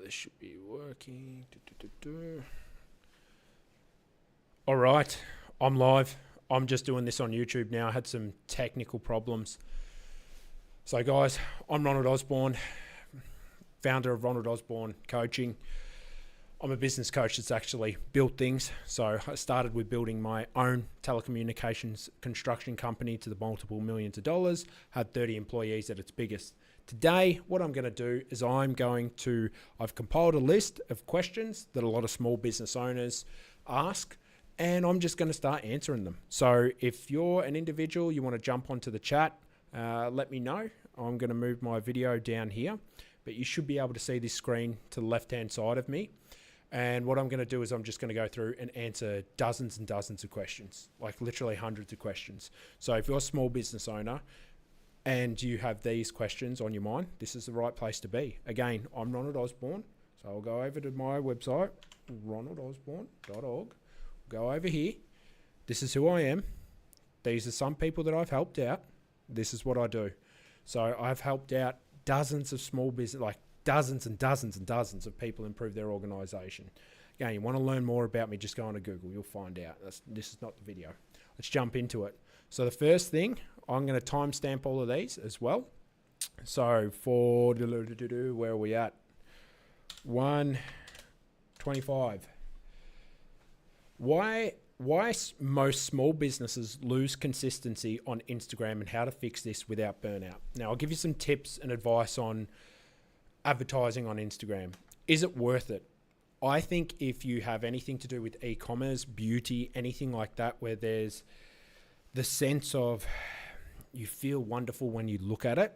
This should be working. All right, I'm live. I'm just doing this on YouTube now. I had some technical problems. So guys, I'm Ronald Osborne, founder of Ronald Osborne Coaching. I'm a business coach that's actually built things. So I started with building my own telecommunications construction company to the multiple millions of dollars, had 30 employees at its biggest. Today, what I'm going to do is I've compiled a list of questions that a lot of small business owners ask, and I'm just going to start answering them. So if you're an individual, you want to jump onto the chat, let me know. I'm going to move my video down here, but you should be able to see this screen to the left-hand side of me. And what I'm going to do is I'm just going to go through and answer dozens and dozens of questions, like literally hundreds of questions. So if you're a small business owner and you have these questions on your mind, this is the right place to be. Again, I'm Ronald Osborne. So I'll go over to my website, ronaldosborne.org. Go over here. This is who I am. These are some people that I've helped out. This is what I do. So I've helped out dozens of small business, like dozens and dozens and dozens of people improve their organization. Again, you want to learn more about me, just go on to Google. You'll find out. This is not the video. Let's jump into it. So the first thing, I'm going to timestamp all of these as well. So for, where are we at? 1:25. Why most small businesses lose consistency on Instagram and how to fix this without burnout. Now, I'll give you some tips and advice on advertising on Instagram. Is it worth it? I think if you have anything to do with e-commerce, beauty, anything like that, where there's the sense of you feel wonderful when you look at it,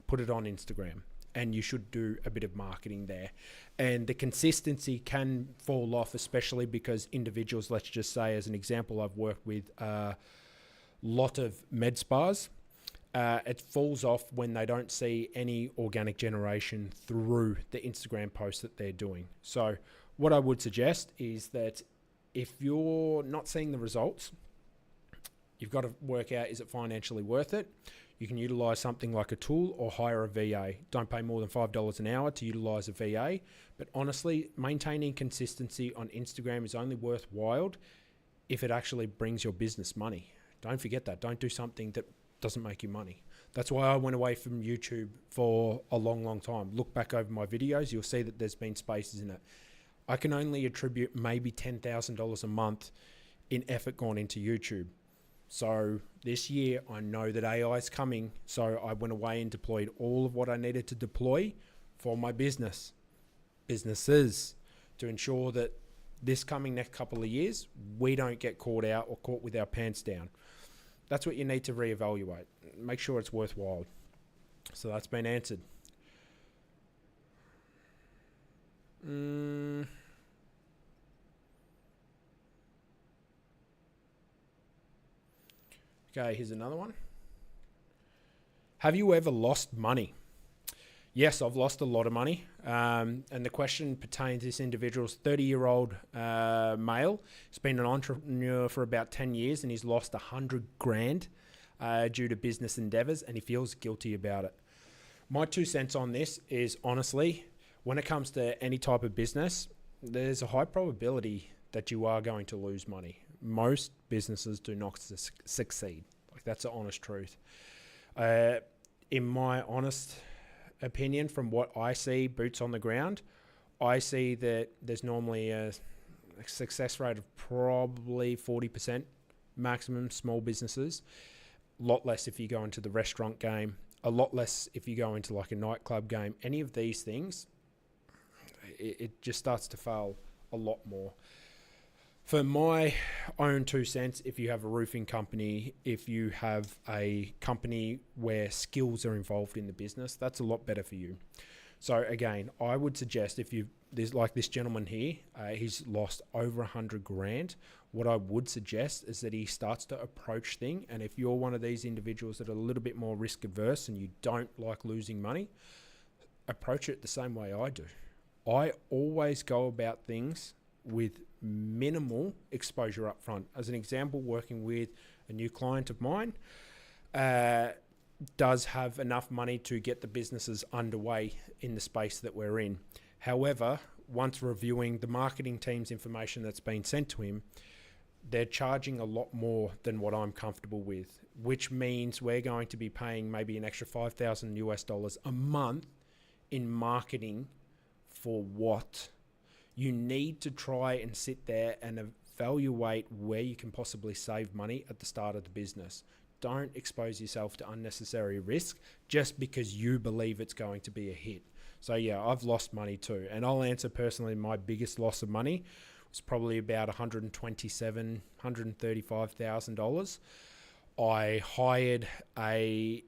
put it on Instagram. And you should do a bit of marketing there. And the consistency can fall off, especially because individuals, let's just say as an example, I've worked with a lot of med spas. It falls off when they don't see any organic generation through the Instagram posts that they're doing. So what I would suggest is that if you're not seeing the results, you've got to work out, is it financially worth it? You can utilize something like a tool or hire a VA. Don't pay more than $5 an hour to utilize a VA. But honestly, maintaining consistency on Instagram is only worthwhile if it actually brings your business money. Don't forget that. Don't do something that doesn't make you money. That's why I went away from YouTube for a long, long time. Look back over my videos, you'll see that there's been spaces in it. I can only attribute maybe $10,000 a month in effort gone into YouTube. So this year, I know that AI is coming. So I went away and deployed all of what I needed to deploy for my businesses, to ensure that this coming next couple of years, we don't get caught out or caught with our pants down. That's what you need to reevaluate. Make sure it's worthwhile. So that's been answered. Okay, here's another one. Have you ever lost money? Yes, I've lost a lot of money. And the question pertains to this individual's 30-year-old male. He's been an entrepreneur for about 10 years and he's lost 100 grand due to business endeavors, and he feels guilty about it. My 2 cents on this is, honestly, when it comes to any type of business, there's a high probability that you are going to lose money. Most businesses do not succeed. Like, that's the honest truth. In my honest opinion, from what I see, boots on the ground, I see that there's normally a success rate of probably 40% maximum small businesses. A lot less if you go into the restaurant game, a lot less if you go into like a nightclub game. Any of these things, it just starts to fail a lot more. For my own 2 cents, if you have a roofing company, if you have a company where skills are involved in the business, that's a lot better for you. So again, I would suggest there's like this gentleman here, he's lost over 100 grand. What I would suggest is that he starts to approach things. And if you're one of these individuals that are a little bit more risk averse and you don't like losing money, approach it the same way I do. I always go about things with minimal exposure up front. As an example, working with a new client of mine, does have enough money to get the businesses underway in the space that we're in. However, once reviewing the marketing team's information that's been sent to him, they're charging a lot more than what I'm comfortable with, which means we're going to be paying maybe an extra $5,000 a month in marketing for what? You need to try and sit there and evaluate where you can possibly save money at the start of the business. Don't expose yourself to unnecessary risk just because you believe it's going to be a hit. So yeah, I've lost money too. And I'll answer personally, my biggest loss of money was probably about $127,000, $135,000. I hired a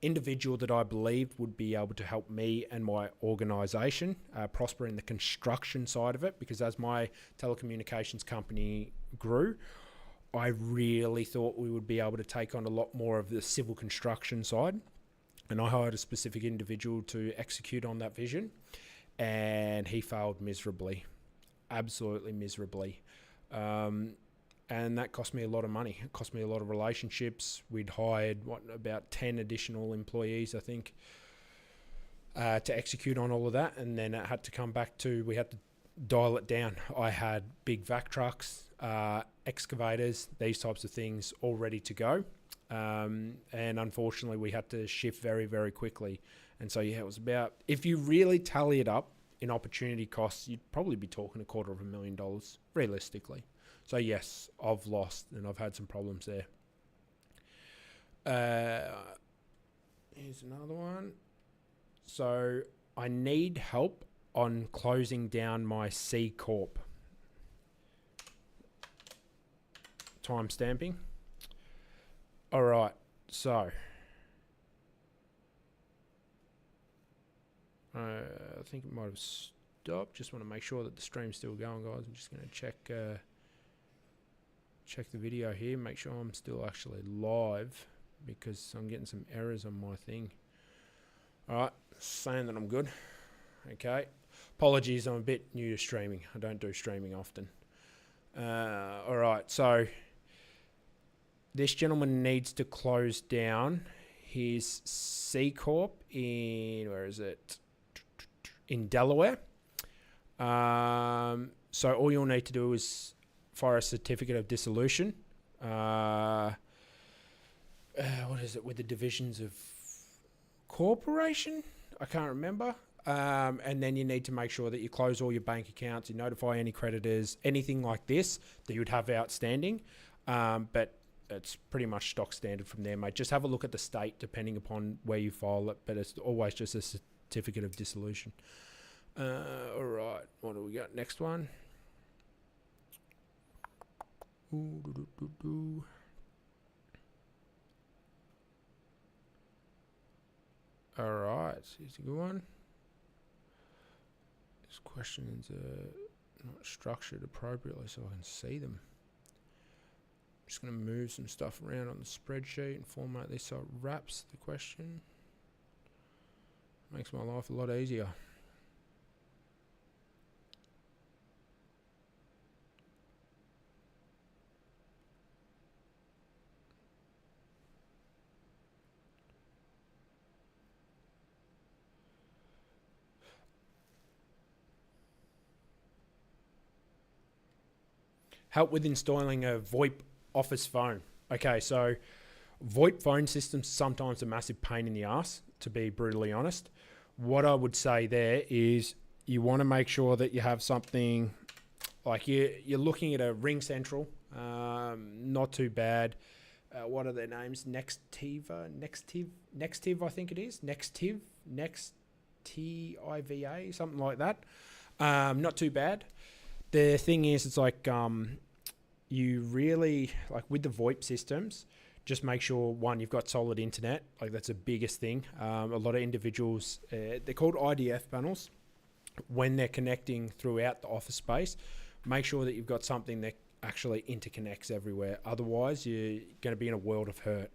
individual that I believed would be able to help me and my organization prosper in the construction side of it, because as my telecommunications company grew, I really thought we would be able to take on a lot more of the civil construction side. And I hired a specific individual to execute on that vision, and he failed miserably, absolutely miserably. And that cost me a lot of money. It cost me a lot of relationships. We'd hired, about 10 additional employees, I think, to execute on all of that. And then it had to come back to, we had to dial it down. I had big vac trucks, excavators, these types of things all ready to go. And unfortunately, we had to shift very, very quickly. And so, yeah, it was about, if you really tally it up in opportunity costs, you'd probably be talking $250,000 realistically. So yes, I've lost and I've had some problems there. Here's another one. So I need help on closing down my C corp. Time stamping. All right, so I think it might have stopped. Just want to make sure that the stream's still going, guys. I'm just going to check the video here, make sure I'm still actually live, because I'm getting some errors on my thing. All right, saying that I'm good. Okay, apologies, I'm a bit new to streaming. I don't do streaming often. All right, so this gentleman needs to close down his C Corp in, where is it? In Delaware. So all you'll need to do is fire a certificate of dissolution. What is it with the divisions of corporation? I can't remember. And then you need to make sure that you close all your bank accounts, you notify any creditors, anything like this that you would have outstanding. But it's pretty much stock standard from there, mate. Just have a look at the state depending upon where you file it, but it's always just a certificate of dissolution. All right, what do we got? Next one. All right, here's a good one. These questions are not structured appropriately so I can see them. I'm just going to move some stuff around on the spreadsheet and format this so it wraps the question. Makes my life a lot easier. Help with installing a VoIP office phone. Okay, so VoIP phone systems sometimes a massive pain in the ass, to be brutally honest. What I would say there is you want to make sure that you have something like you're looking at a Ring Central, not too bad. What are their names? Nextiva, I think it is. Nextiva, something like that. Not too bad. The thing is, it's like you really, like with the VoIP systems, just make sure, one, you've got solid internet. Like that's the biggest thing. A lot of individuals, they're called IDF panels. When they're connecting throughout the office space, make sure that you've got something that actually interconnects everywhere. Otherwise, you're going to be in a world of hurt.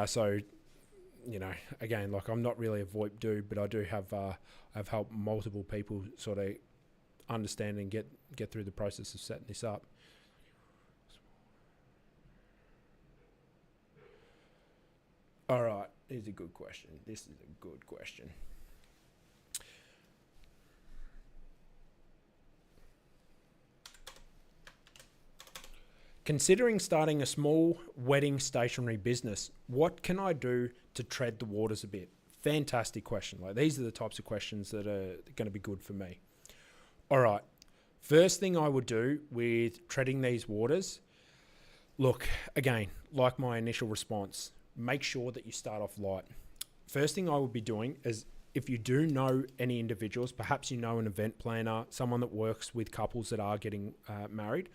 So, you know, again, like I'm not really a VoIP dude, but I do have, I've helped multiple people sort of understand and get through the process of setting this up. All right, here's a good question. This is a good question. Considering starting a small wedding stationery business, what can I do to tread the waters a bit? Fantastic question. Like, these are the types of questions that are going to be good for me. All right. First thing I would do with treading these waters, look, again, like my initial response, make sure that you start off light. First thing I would be doing is, if you do know any individuals, perhaps you know an event planner, someone that works with couples that are getting married,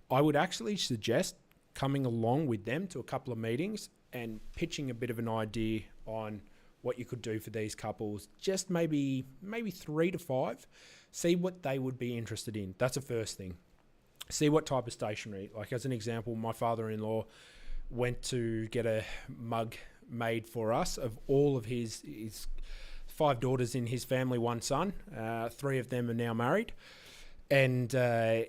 I would actually suggest coming along with them to a couple of meetings and pitching a bit of an idea on what you could do for these couples, just maybe 3 to 5. See what they would be interested in. That's the first thing. See what type of stationery. Like, as an example, my father-in-law went to get a mug made for us of all of his 5 daughters in his family, 1 son. 3 of them are now married. And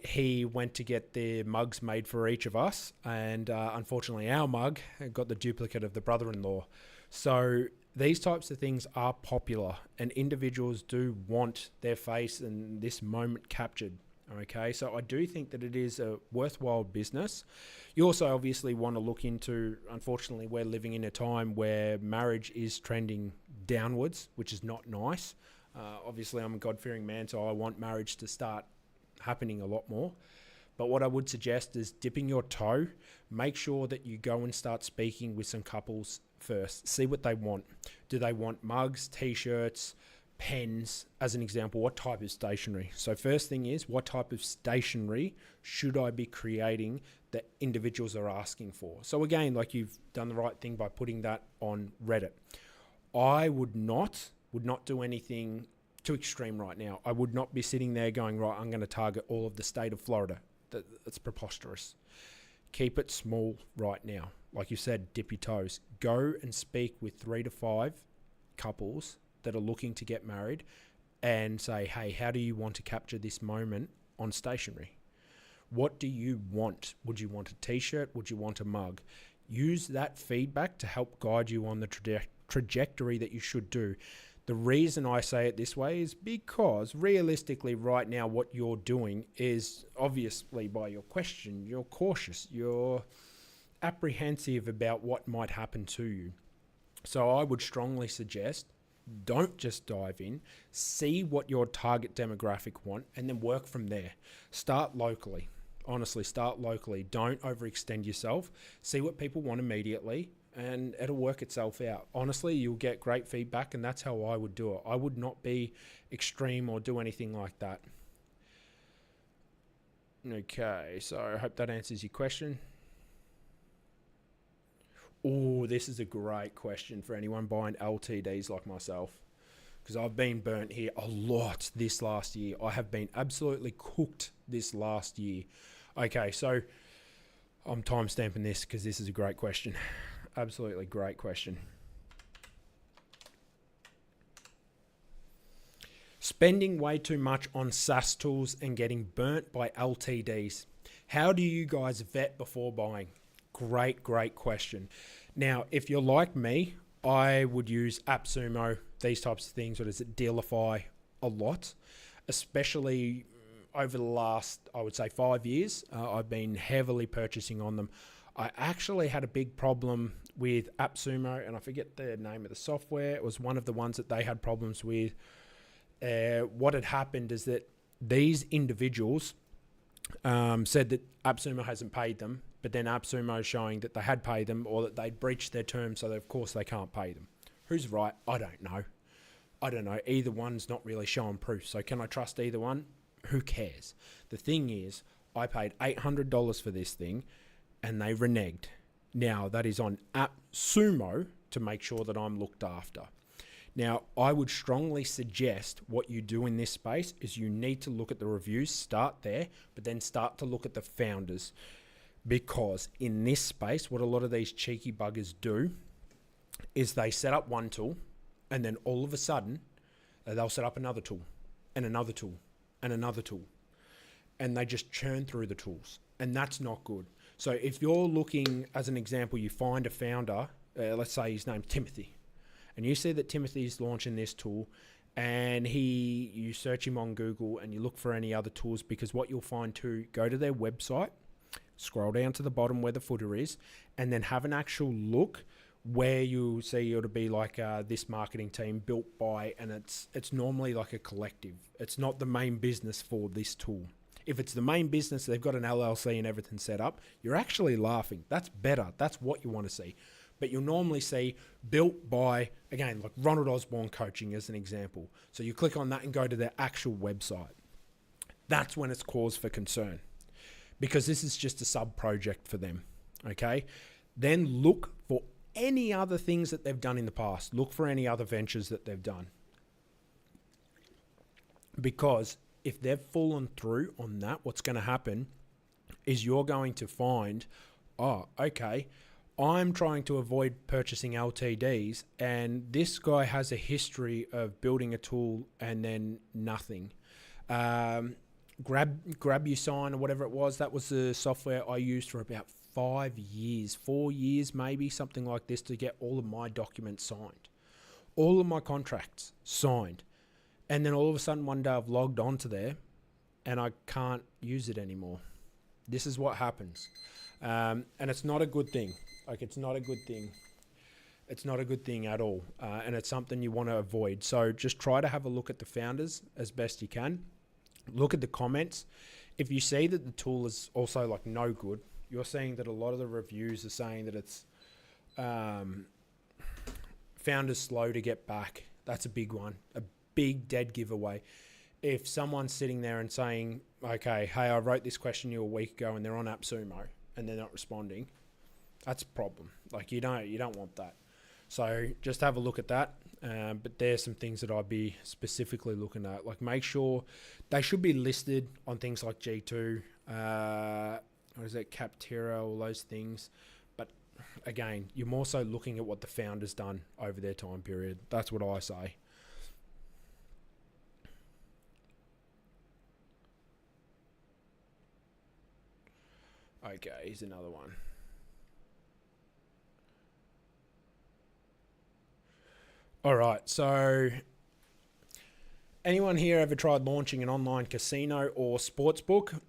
he went to get the mugs made for each of us. And unfortunately, our mug got the duplicate of the brother-in-law. So these types of things are popular, and individuals do want their face and this moment captured. Okay, so I do think that it is a worthwhile business. You also obviously want to look into, unfortunately, we're living in a time where marriage is trending downwards, which is not nice. Obviously, I'm a God-fearing man, so I want marriage to start happening a lot more. But what I would suggest is dipping your toe. Make sure that you go and start speaking with some couples first. See what they want. Do they want mugs, t-shirts, pens? As an example, what type of stationery? So first thing is, what type of stationery should I be creating that individuals are asking for? So again, like, you've done the right thing by putting that on Reddit. I would not do anything too extreme right now. I would not be sitting there going, right, I'm going to target all of the state of Florida. That's preposterous. Keep it small right now. Like you said, dip your toes. Go and speak with 3 to 5 couples that are looking to get married and say, hey, how do you want to capture this moment on stationery? What do you want? Would you want a t-shirt? Would you want a mug? Use that feedback to help guide you on the trajectory that you should do. The reason I say it this way is because realistically right now what you're doing is, obviously by your question, you're cautious, you're apprehensive about what might happen to you. So I would strongly suggest, don't just dive in, see what your target demographic want and then work from there. Start locally. Honestly, start locally. Don't overextend yourself. See what people want immediately, and it'll work itself out. Honestly, you'll get great feedback, and that's how I would do it. I would not be extreme or do anything like that. Okay, so I hope that answers your question. Oh, this is a great question for anyone buying LTDs like myself, because I've been burnt here a lot this last year. I have been absolutely cooked this last year. Okay, so I'm timestamping this because this is a great question. Absolutely great question. Spending way too much on SaaS tools and getting burnt by LTDs. How do you guys vet before buying? Great question. Now, if you're like me, I would use AppSumo, these types of things. What is it? Dealify a lot, especially over the last, I would say, 5 years. I've been heavily purchasing on them. I actually had a big problem with AppSumo, and I forget the name of the software. It was one of the ones that they had problems with. What had happened is that these individuals said that AppSumo hasn't paid them, but then AppSumo is showing that they had paid them or that they'd breached their terms, so that of course they can't pay them. Who's right? I don't know. Either one's not really showing proof. So can I trust either one? Who cares? The thing is, I paid $800 for this thing and they reneged. Now, that is on AppSumo to make sure that I'm looked after. Now, I would strongly suggest what you do in this space is you need to look at the reviews, start there, but then start to look at the founders. Because in this space, what a lot of these cheeky buggers do is they set up one tool and then all of a sudden they'll set up another tool and another tool and another tool. And they just churn through the tools, and that's not good. So if you're looking, as an example, you find a founder, let's say his name's Timothy, and you see that Timothy's launching this tool, and you search him on Google and you look for any other tools, because what you'll find too, go to their website, scroll down to the bottom where the footer is, and then have an actual look where you'll see it'll be like this marketing team built by, and it's normally like a collective. It's not the main business for this tool. If it's the main business, they've got an LLC and everything set up, you're actually laughing. That's better. That's what you want to see. But you'll normally see built by, again, like Ronald Osborne coaching as an example. So you click on that and go to their actual website. That's when it's cause for concern, because this is just a sub-project for them, okay? Then look for any other things that they've done in the past. Look for any other ventures that they've done. Because if they've fallen through on that, what's going to happen is you're going to find, oh, okay, I'm trying to avoid purchasing LTDs, and this guy has a history of building a tool and then nothing. Grab You Sign or whatever it was, that was the software I used for about 5 years, 4 years maybe, something like this, to get all of my documents signed, all of my contracts signed. And then all of a sudden one day I've logged onto there and I can't use it anymore. This is what happens. And it's not a good thing. Like, it's not a good thing. It's not a good thing at all. And it's something you want to avoid. So just try to have a look at the founders as best you can. Look at the comments. If you see that the tool is also like no good, you're seeing that a lot of the reviews are saying that it's founders slow to get back. That's a big one. A big dead giveaway. If someone's sitting there and saying, okay, hey, I wrote this question you a week ago and they're on AppSumo and they're not responding, that's a problem. Like, you don't want that. So just have a look at that. But there's some things that I'd be specifically looking at. Like, make sure they should be listed on things like G2, what is it, Capterra, all those things. But again, you're more so looking at what the founder's done over their time period. That's what I say. Okay, here's another one. All right, so anyone here ever tried launching an online casino or sportsbook?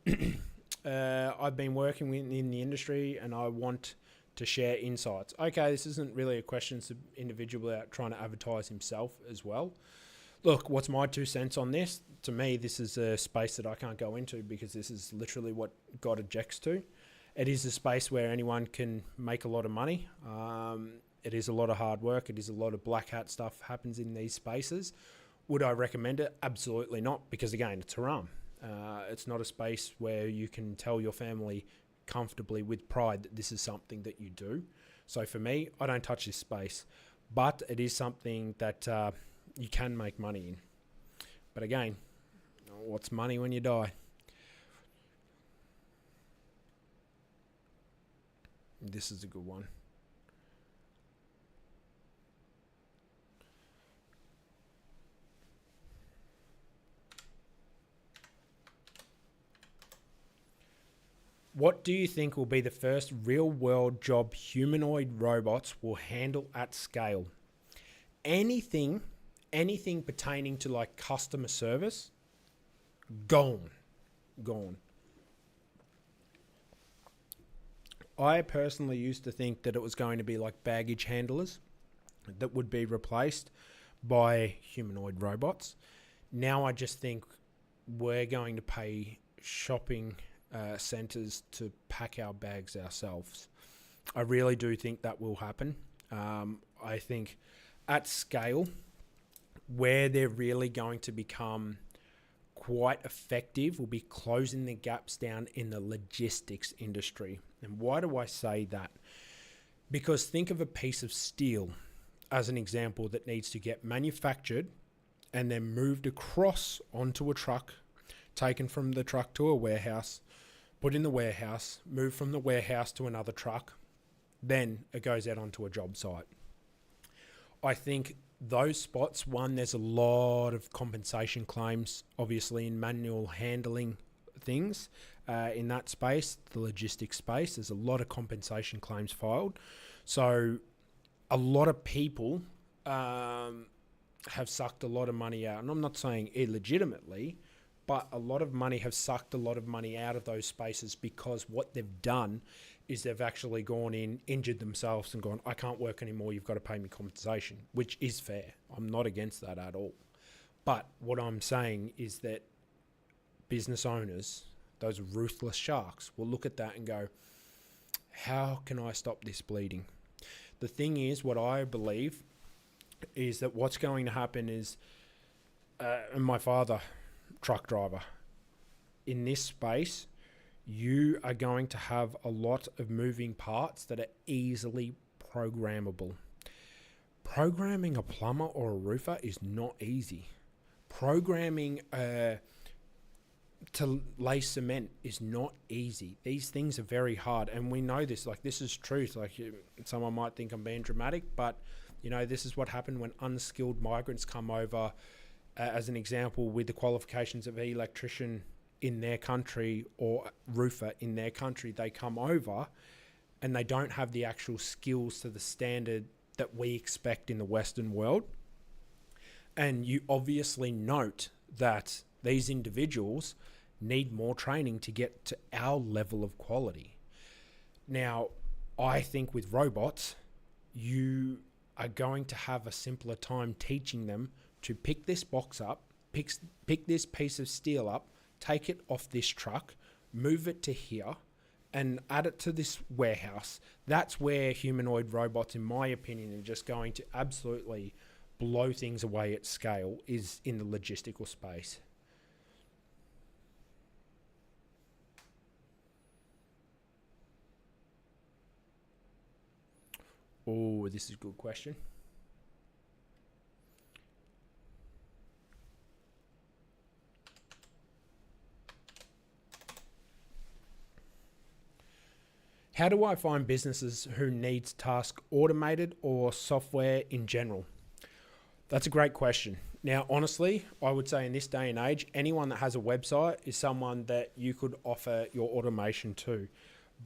I've been working in the industry and I want to share insights. Okay, this isn't really a question. It's an individual out trying to advertise himself as well. Look, what's my 2 cents on this? To me, this is a space that I can't go into because this is literally what God objects to. It is a space where anyone can make a lot of money. It is a lot of hard work. It is a lot of black hat stuff happens in these spaces. Would I recommend it? Absolutely not, because again, it's haram. It's not a space where you can tell your family comfortably with pride that this is something that you do. So for me, I don't touch this space, but it is something that you can make money in. But again, what's money when you die? This is a good one. What do you think will be the first real-world job humanoid robots will handle at scale? Anything pertaining to like customer service, gone. I personally used to think that it was going to be like baggage handlers that would be replaced by humanoid robots. Now I just think we're going to pay shopping centers to pack our bags ourselves. I really do think that will happen. I think at scale, where they're really going to become quite effective will be closing the gaps down in the logistics industry. And why do I say that? Because think of a piece of steel as an example that needs to get manufactured and then moved across onto a truck, taken from the truck to a warehouse, put in the warehouse, moved from the warehouse to another truck, then it goes out onto a job site. I think those spots, one, there's a lot of compensation claims, obviously in manual handling things in that space, the logistics space, there's a lot of compensation claims filed. So a lot of people have sucked a lot of money out. And I'm not saying illegitimately, but a lot of money have sucked a lot of money out of those spaces because what they've done is they've actually gone in, injured themselves and gone, I can't work anymore, you've got to pay me compensation, which is fair. I'm not against that at all. But what I'm saying is that business owners, those ruthless sharks, will look at that and go, how can I stop this bleeding? The thing is, what I believe is that what's going to happen is, and my father, truck driver, in this space, you are going to have a lot of moving parts that are easily programmable. Programming a plumber or a roofer is not easy. Programming to lay cement is not easy. These things are very hard, and we know this. Like, this is truth. Like, someone might think I'm being dramatic, but you know, this is what happened when unskilled migrants come over. As an example, with the qualifications of an electrician in their country or roofer in their country, they come over and they don't have the actual skills to the standard that we expect in the Western world. And you obviously note that these individuals need more training to get to our level of quality. Now, I think with robots, you are going to have a simpler time teaching them to pick this box up, pick this piece of steel up, take it off this truck, move it to here, and add it to this warehouse. That's where humanoid robots, in my opinion, are just going to absolutely blow things away at scale, is in the logistical space. Oh, this is a good question. How do I find businesses who needs tasks automated or software in general? That's a great question. Now, honestly, I would say in this day and age, anyone that has a website is someone that you could offer your automation to.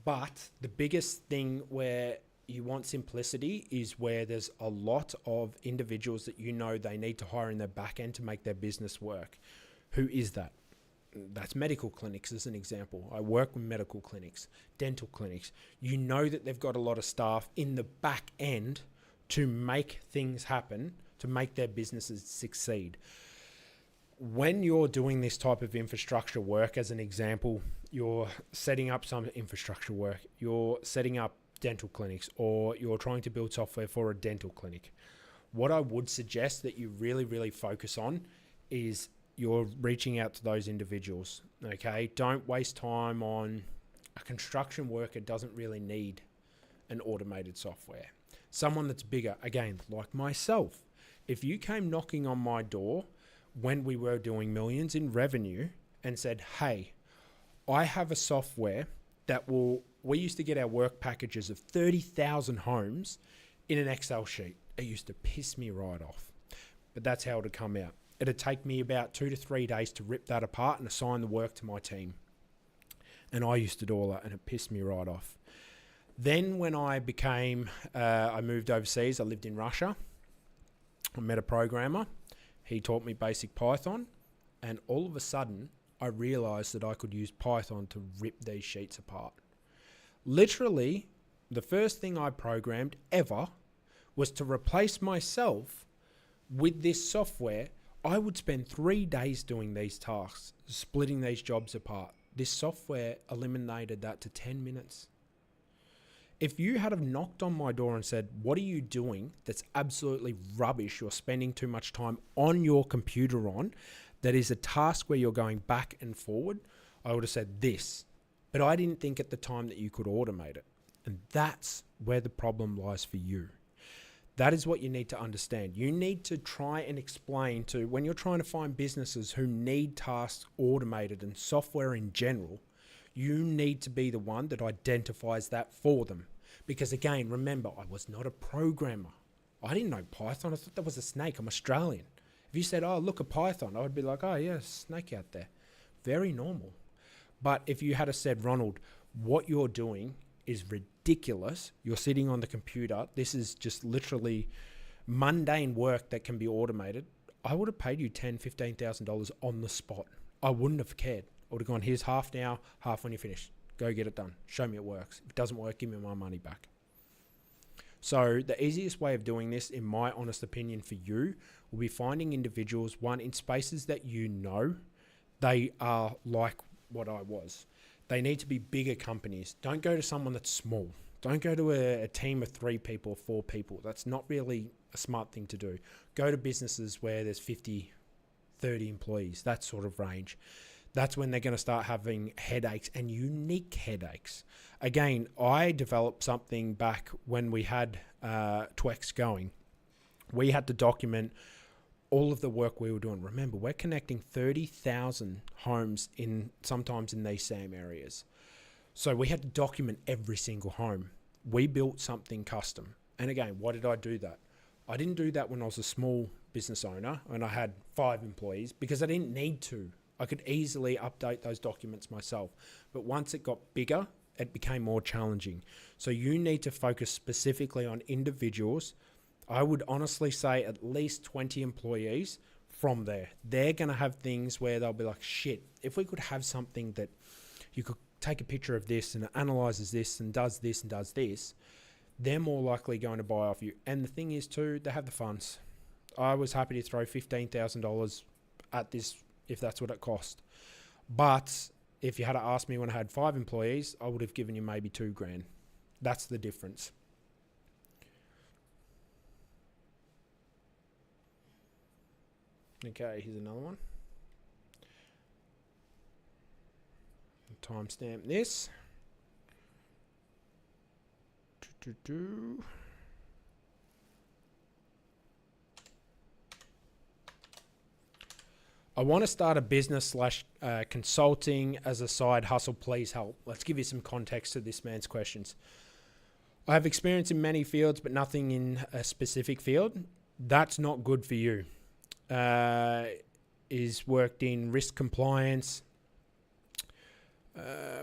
But the biggest thing where you want simplicity is where there's a lot of individuals that you know they need to hire in their back end to make their business work. Who is that? That's medical clinics as an example. I work with medical clinics, dental clinics. You know that they've got a lot of staff in the back end to make things happen, to make their businesses succeed. When you're doing this type of infrastructure work, as an example, you're setting up some infrastructure work, you're setting up dental clinics, or you're trying to build software for a dental clinic. What I would suggest that you really, really focus on is you're reaching out to those individuals, okay? Don't waste time on a construction worker. Doesn't really need an automated software. Someone that's bigger, again, like myself. If you came knocking on my door when we were doing millions in revenue and said, hey, I have a software that we used to get our work packages of 30,000 homes in an Excel sheet. It used to piss me right off, but that's how it would come out. It'd take me about 2 to 3 days to rip that apart and assign the work to my team. And I used to do all that, and it pissed me right off. Then when I moved overseas, I lived in Russia. I met a programmer. He taught me basic Python. And all of a sudden, I realized that I could use Python to rip these sheets apart. Literally, the first thing I programmed ever was to replace myself with this software. I would spend 3 days doing these tasks, splitting these jobs apart. This software eliminated that to 10 minutes. If you had have knocked on my door and said, what are you doing that's absolutely rubbish, you're spending too much time on your computer on, that is a task where you're going back and forward, I would have said this. But I didn't think at the time that you could automate it. And that's where the problem lies for you. That is what you need to understand. You need to try and explain to, when you're trying to find businesses who need tasks automated and software in general, you need to be the one that identifies that for them. Because again, remember, I was not a programmer. I didn't know Python. I thought that was a snake. I'm Australian. If you said, oh, look, a Python, I would be like, oh yeah, snake out there. Very normal. But if you had said, Ronald, what you're doing is ridiculous. You're sitting on the computer. This is just literally mundane work that can be automated. I would have paid you $10,000, $15,000 on the spot. I wouldn't have cared. I would have gone, here's half now, half when you finish. Go get it done. Show me it works. If it doesn't work, give me my money back. So the easiest way of doing this, in my honest opinion for you, will be finding individuals, one, in spaces that you know they are like what I was. They need to be bigger companies. Don't go to someone that's small. Don't go to a team of 3 people or 4 people. That's not really a smart thing to do. Go to businesses where there's 50, 30 employees, that sort of range. That's when they're going to start having headaches, and unique headaches. Again, I developed something back when we had Twex going. We had to document all of the work we were doing. Remember, we're connecting 30,000 homes sometimes in these same areas. So we had to document every single home. We built something custom. And again, why did I do that? I didn't do that when I was a small business owner and I had 5 employees, because I didn't need to. I could easily update those documents myself. But once it got bigger, it became more challenging. So you need to focus specifically on individuals. I would honestly say at least 20 employees from there. They're going to have things where they'll be like, shit, if we could have something that you could take a picture of this and it analyzes this and does this and does this, they're more likely going to buy off you. And the thing is too, they have the funds. I was happy to throw $15,000 at this if that's what it cost. But if you had to ask me when I had 5 employees, I would have given you maybe $2,000. That's the difference. Okay, here's another one. Timestamp this. I want to start a business / consulting as a side hustle. Please help. Let's give you some context to this man's questions. I have experience in many fields, but nothing in a specific field. That's not good for you. Is worked in risk compliance,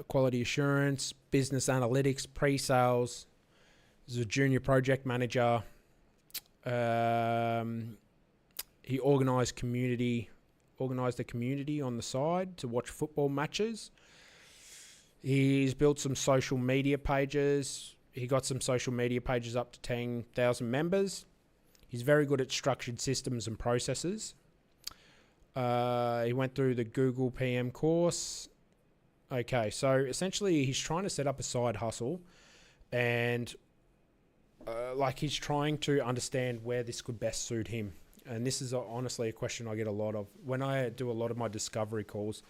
quality assurance, business analytics, pre-sales. Is a junior project manager. He organised a community on the side to watch football matches. He's built some social media pages. He got some social media pages up to 10,000 members. He's very good at structured systems and processes. He went through the Google PM course. Okay, so essentially he's trying to set up a side hustle, and he's trying to understand where this could best suit him. And this is honestly a question I get a lot of. When I do a lot of my discovery calls,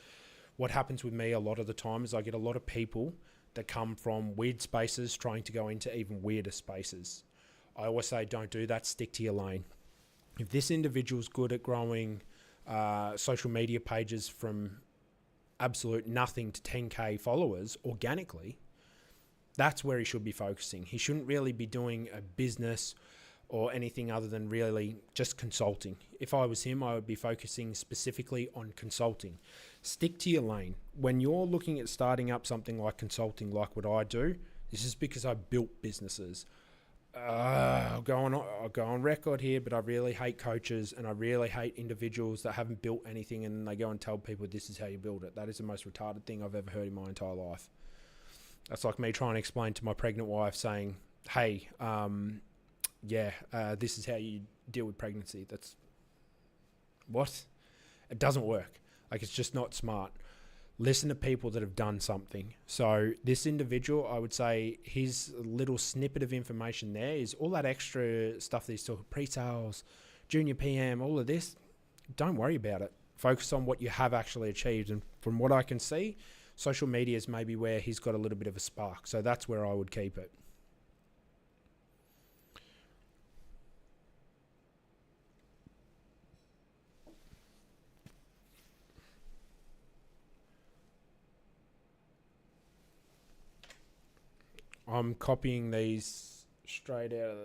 what happens with me a lot of the time is I get a lot of people that come from weird spaces trying to go into even weirder spaces. I always say, don't do that, stick to your lane. If this individual's good at growing social media pages from absolute nothing to 10K followers organically, that's where he should be focusing. He shouldn't really be doing a business or anything other than really just consulting. If I was him, I would be focusing specifically on consulting. Stick to your lane. When you're looking at starting up something like consulting, like what I do, this is because I built businesses. I'll go on record here, but I really hate coaches and I really hate individuals that haven't built anything and they go and tell people this is how you build it. That is the most retarded thing I've ever heard in my entire life. That's like me trying to explain to my pregnant wife saying, hey, this is how you deal with pregnancy. That's what? It doesn't work. It's just not smart. Listen to people that have done something. So this individual, I would say his little snippet of information there is all that extra stuff that he's talking, pre-sales, junior PM, all of this. Don't worry about it. Focus on what you have actually achieved. And from what I can see, social media is maybe where he's got a little bit of a spark. So that's where I would keep it. I'm copying these straight out of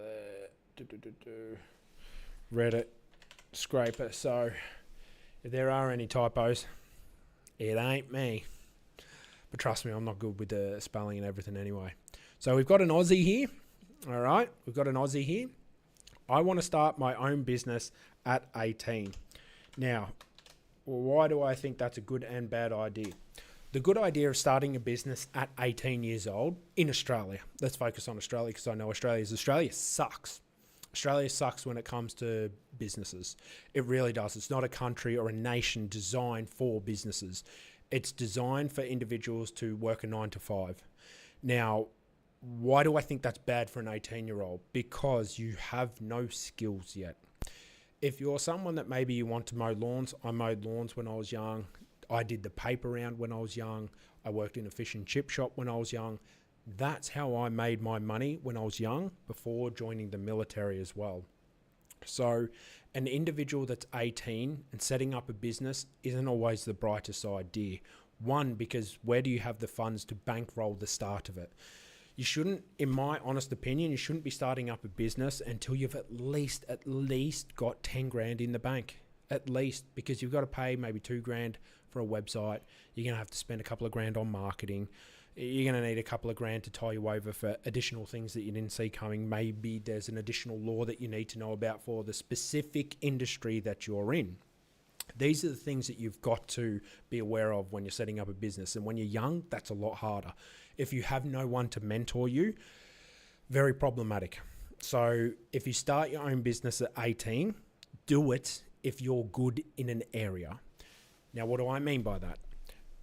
the Reddit scraper. So if there are any typos, it ain't me. But trust me, I'm not good with the spelling and everything anyway. So we've got an Aussie here. All right, we've got an Aussie here. I want to start my own business at 18. Now, why do I think that's a good and bad idea? The good idea of starting a business at 18 years old in Australia. Let's focus on Australia because I know Australia sucks. Australia sucks when it comes to businesses. It really does. It's not a country or a nation designed for businesses. It's designed for individuals to work a 9 to 5. Now, why do I think that's bad for an 18-year-old? Because you have no skills yet. If you're someone that maybe you want to mow lawns, I mowed lawns when I was young. I did the paper round when I was young. I worked in a fish and chip shop when I was young. That's how I made my money when I was young before joining the military as well. So an individual that's 18 and setting up a business isn't always the brightest idea. One, because where do you have the funds to bankroll the start of it? You shouldn't, in my honest opinion, you shouldn't be starting up a business until you've at least got 10 grand in the bank. At least, because you've got to pay maybe 2 grand for a website. You're going to have to spend a couple of grand on marketing. You're going to need a couple of grand to tie you over for additional things that you didn't see coming. Maybe there's an additional law that you need to know about for the specific industry that you're in. These are the things that you've got to be aware of when you're setting up a business. And when you're young, that's a lot harder. If you have no one to mentor you, very problematic. So if you start your own business at 18, do it if you're good in an area. Now, what do I mean by that?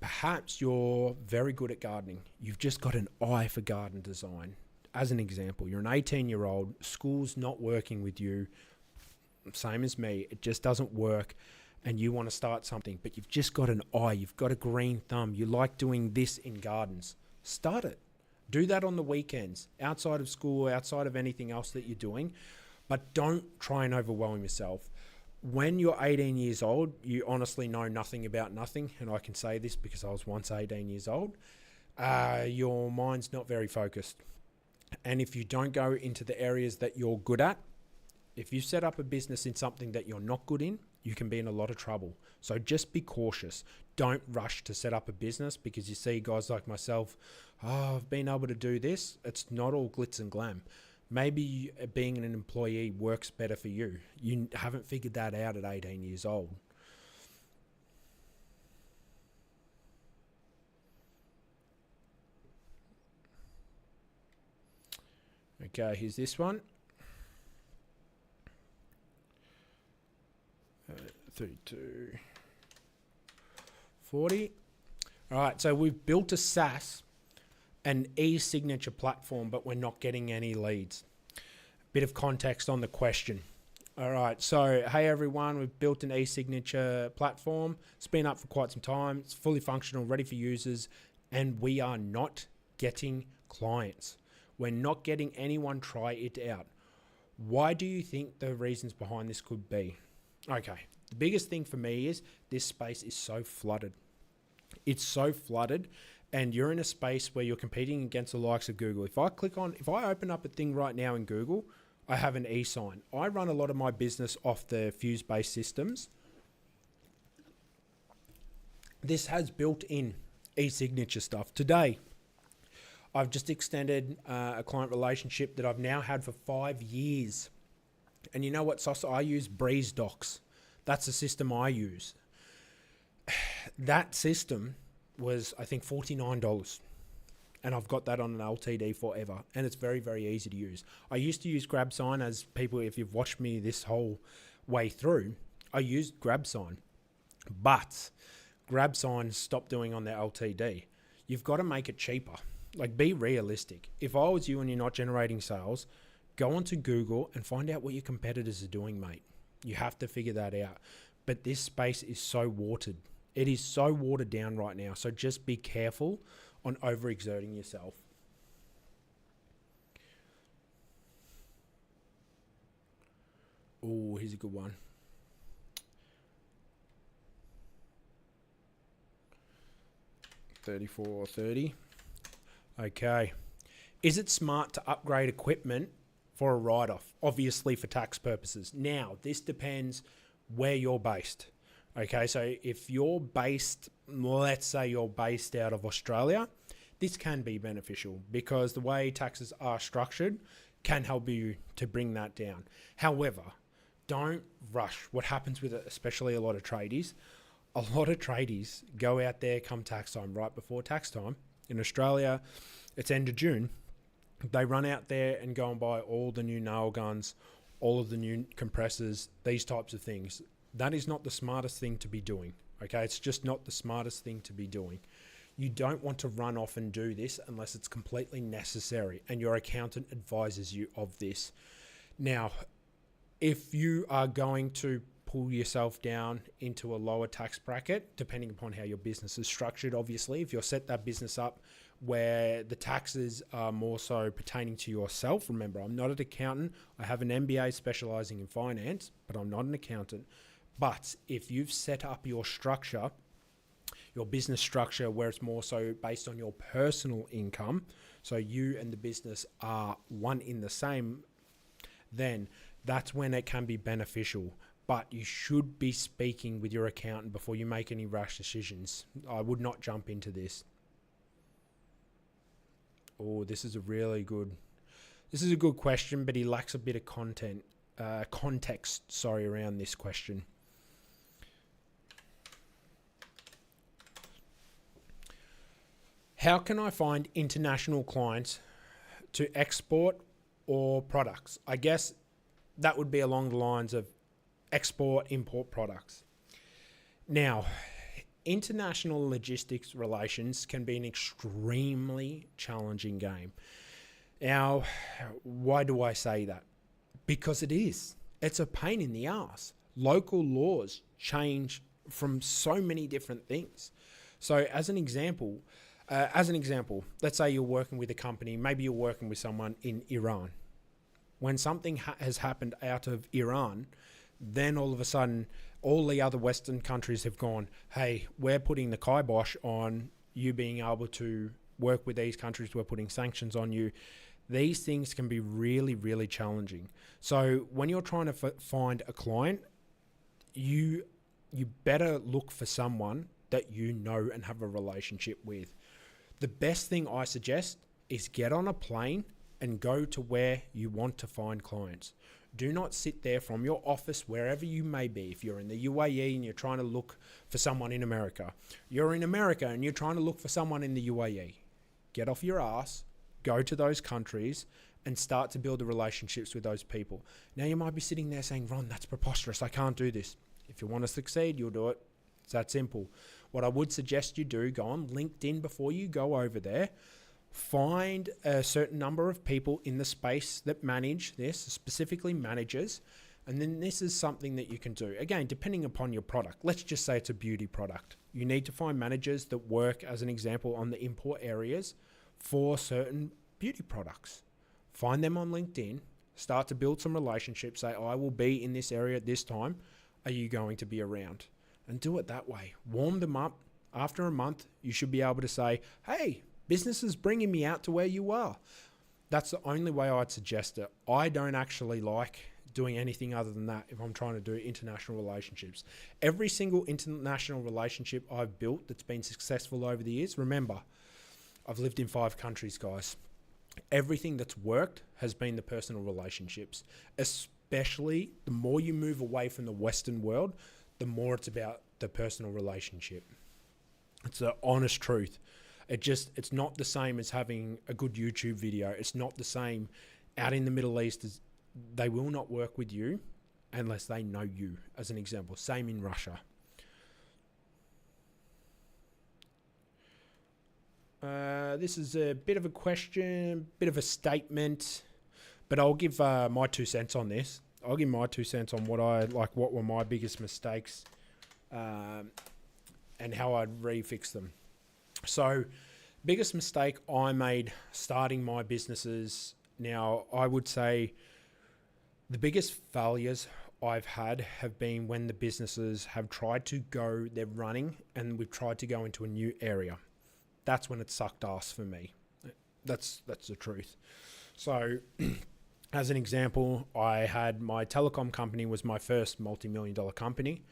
Perhaps you're very good at gardening. You've just got an eye for garden design. As an example, you're an 18-year-old, school's not working with you, same as me, it just doesn't work, and you want to start something, but you've just got an eye, you've got a green thumb, you like doing this in gardens. Start it. Do that on the weekends, outside of school, outside of anything else that you're doing, but don't try and overwhelm yourself. When you're 18 years old, you honestly know nothing about nothing, and I can say this because I was once 18 years old. Your mind's not very focused. And if you don't go into the areas that you're good at, if you set up a business in something that you're not good in, you can be in a lot of trouble. So just be cautious. Don't rush to set up a business because you see guys like myself, I've been able to do this. It's not all glitz and glam. Maybe being an employee works better for you. You haven't figured that out at 18 years old. Okay, here's this one. 32, 40. All right, so we've built a SaaS, an e-signature platform, but we're not getting any leads. Bit of context on the question. All right, so hey everyone, we've built an e-signature platform. It's been up for quite some time. It's fully functional, ready for users, and we are not getting clients. We're not getting anyone try it out. Why do you think the reasons behind this could be? Okay, the biggest thing for me is this space is so flooded. It's so flooded, and you're in a space where you're competing against the likes of Google. If I open up a thing right now in Google, I have an e-sign. I run a lot of my business off the Fuse-based systems. This has built-in e-signature stuff. Today, I've just extended a client relationship that I've now had for 5 years. And you know what, Sauce? I use Breeze Docs. That's the system I use. That system was, I think, $49. And I've got that on an LTD forever. And it's very, very easy to use. I used to use GrabSign, as people, if you've watched me this whole way through, I used GrabSign. But GrabSign stopped doing on their LTD. You've got to make it cheaper. Like, be realistic. If I was you and you're not generating sales, go onto Google and find out what your competitors are doing, mate. You have to figure that out. But this space is so watered. It is so watered down right now. So just be careful on overexerting yourself. Oh, here's a good one. $34.30. Okay. Is it smart to upgrade equipment for a write-off? Obviously for tax purposes. Now, this depends where you're based. Okay, so if you're based, let's say you're based out of Australia, this can be beneficial because the way taxes are structured can help you to bring that down. However, don't rush. What happens with it, especially a lot of tradies, a lot of tradies go out there come tax time, right before tax time. In Australia, it's end of June. They run out there and go and buy all the new nail guns, all of the new compressors, these types of things. That is not the smartest thing to be doing. Okay, it's just not the smartest thing to be doing. You don't want to run off and do this unless it's completely necessary and your accountant advises you of this. Now, if you are going to pull yourself down into a lower tax bracket, depending upon how your business is structured, obviously, if you're set that business up where the taxes are more so pertaining to yourself. Remember, I'm not an accountant. I have an MBA specializing in finance, but I'm not an accountant. But if you've set up your structure, your business structure, where it's more so based on your personal income, so you and the business are one in the same, then that's when it can be beneficial. But you should be speaking with your accountant before you make any rash decisions. I would not jump into this. Oh, this is a good question, but he lacks a bit of context around this question. How can I find international clients to export or products? I guess that would be along the lines of export, import products. Now, international logistics relations can be an extremely challenging game. Now, why do I say that? Because it is. It's a pain in the ass. Local laws change from so many different things. So as an example, let's say you're working with a company, maybe you're working with someone in Iran. When something has happened out of Iran, then all of a sudden, all the other Western countries have gone, hey, we're putting the kibosh on you being able to work with these countries. We're putting sanctions on you. These things can be really, really challenging. So when you're trying to find a client, you better look for someone that you know and have a relationship with. The best thing I suggest is get on a plane and go to where you want to find clients. Do not sit there from your office, wherever you may be. If you're in the UAE and you're trying to look for someone in America, you're in America and you're trying to look for someone in the UAE. Get off your ass, go to those countries and start to build the relationships with those people. Now you might be sitting there saying, Ron, that's preposterous. I can't do this. If you want to succeed, you'll do it. It's that simple. What I would suggest you do, go on LinkedIn before you go over there. Find a certain number of people in the space that manage this, specifically managers, and then this is something that you can do. Again, depending upon your product. Let's just say it's a beauty product. You need to find managers that work, as an example, on the import areas for certain beauty products. Find them on LinkedIn, start to build some relationships, say, I will be in this area at this time. Are you going to be around? And do it that way. Warm them up. After a month, you should be able to say, hey, business is bringing me out to where you are. That's the only way I'd suggest it. I don't actually like doing anything other than that if I'm trying to do international relationships. Every single international relationship I've built that's been successful over the years, remember, I've lived in 5 countries, guys. Everything that's worked has been the personal relationships. Especially the more you move away from the Western world, the more it's about the personal relationship. It's the honest truth. It's not the same as having a good YouTube video. It's not the same out in the Middle East. They will not work with you unless they know you, as an example. Same in Russia. This is a bit of a question, bit of a statement, but I'll give my 2 cents on this. I'll give my 2 cents on what were my biggest mistakes and how I'd refix them. So, biggest mistake I made starting my businesses. Now, I would say the biggest failures I've had have been when the businesses have tried to go, they're running, and we've tried to go into a new area. That's when it sucked ass for me. That's the truth. So, as an example, I had my telecom company was my first multi-million-dollar company.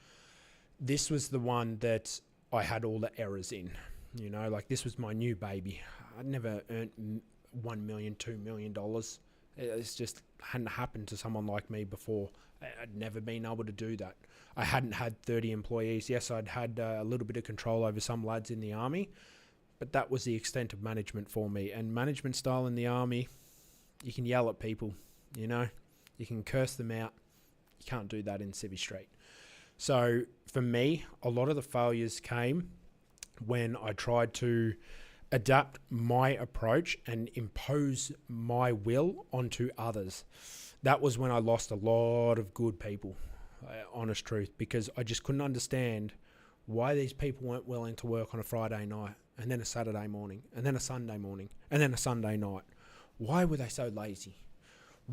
This was the one that I had all the errors in. You know, like this was my new baby. I'd never earned $1 million, $2 million. It's just hadn't happened to someone like me before. I'd never been able to do that. I hadn't had 30 employees. Yes, I'd had a little bit of control over some lads in the army, but that was the extent of management for me. And management style in the army, you can yell at people, you know, you can curse them out. You can't do that in Civvy Street. So for me, a lot of the failures came when I tried to adapt my approach and impose my will onto others. That was when I lost a lot of good people, honest truth, because I just couldn't understand why these people weren't willing to work on a Friday night and then a Saturday morning and then a Sunday morning and then a Sunday night. Why were they so lazy?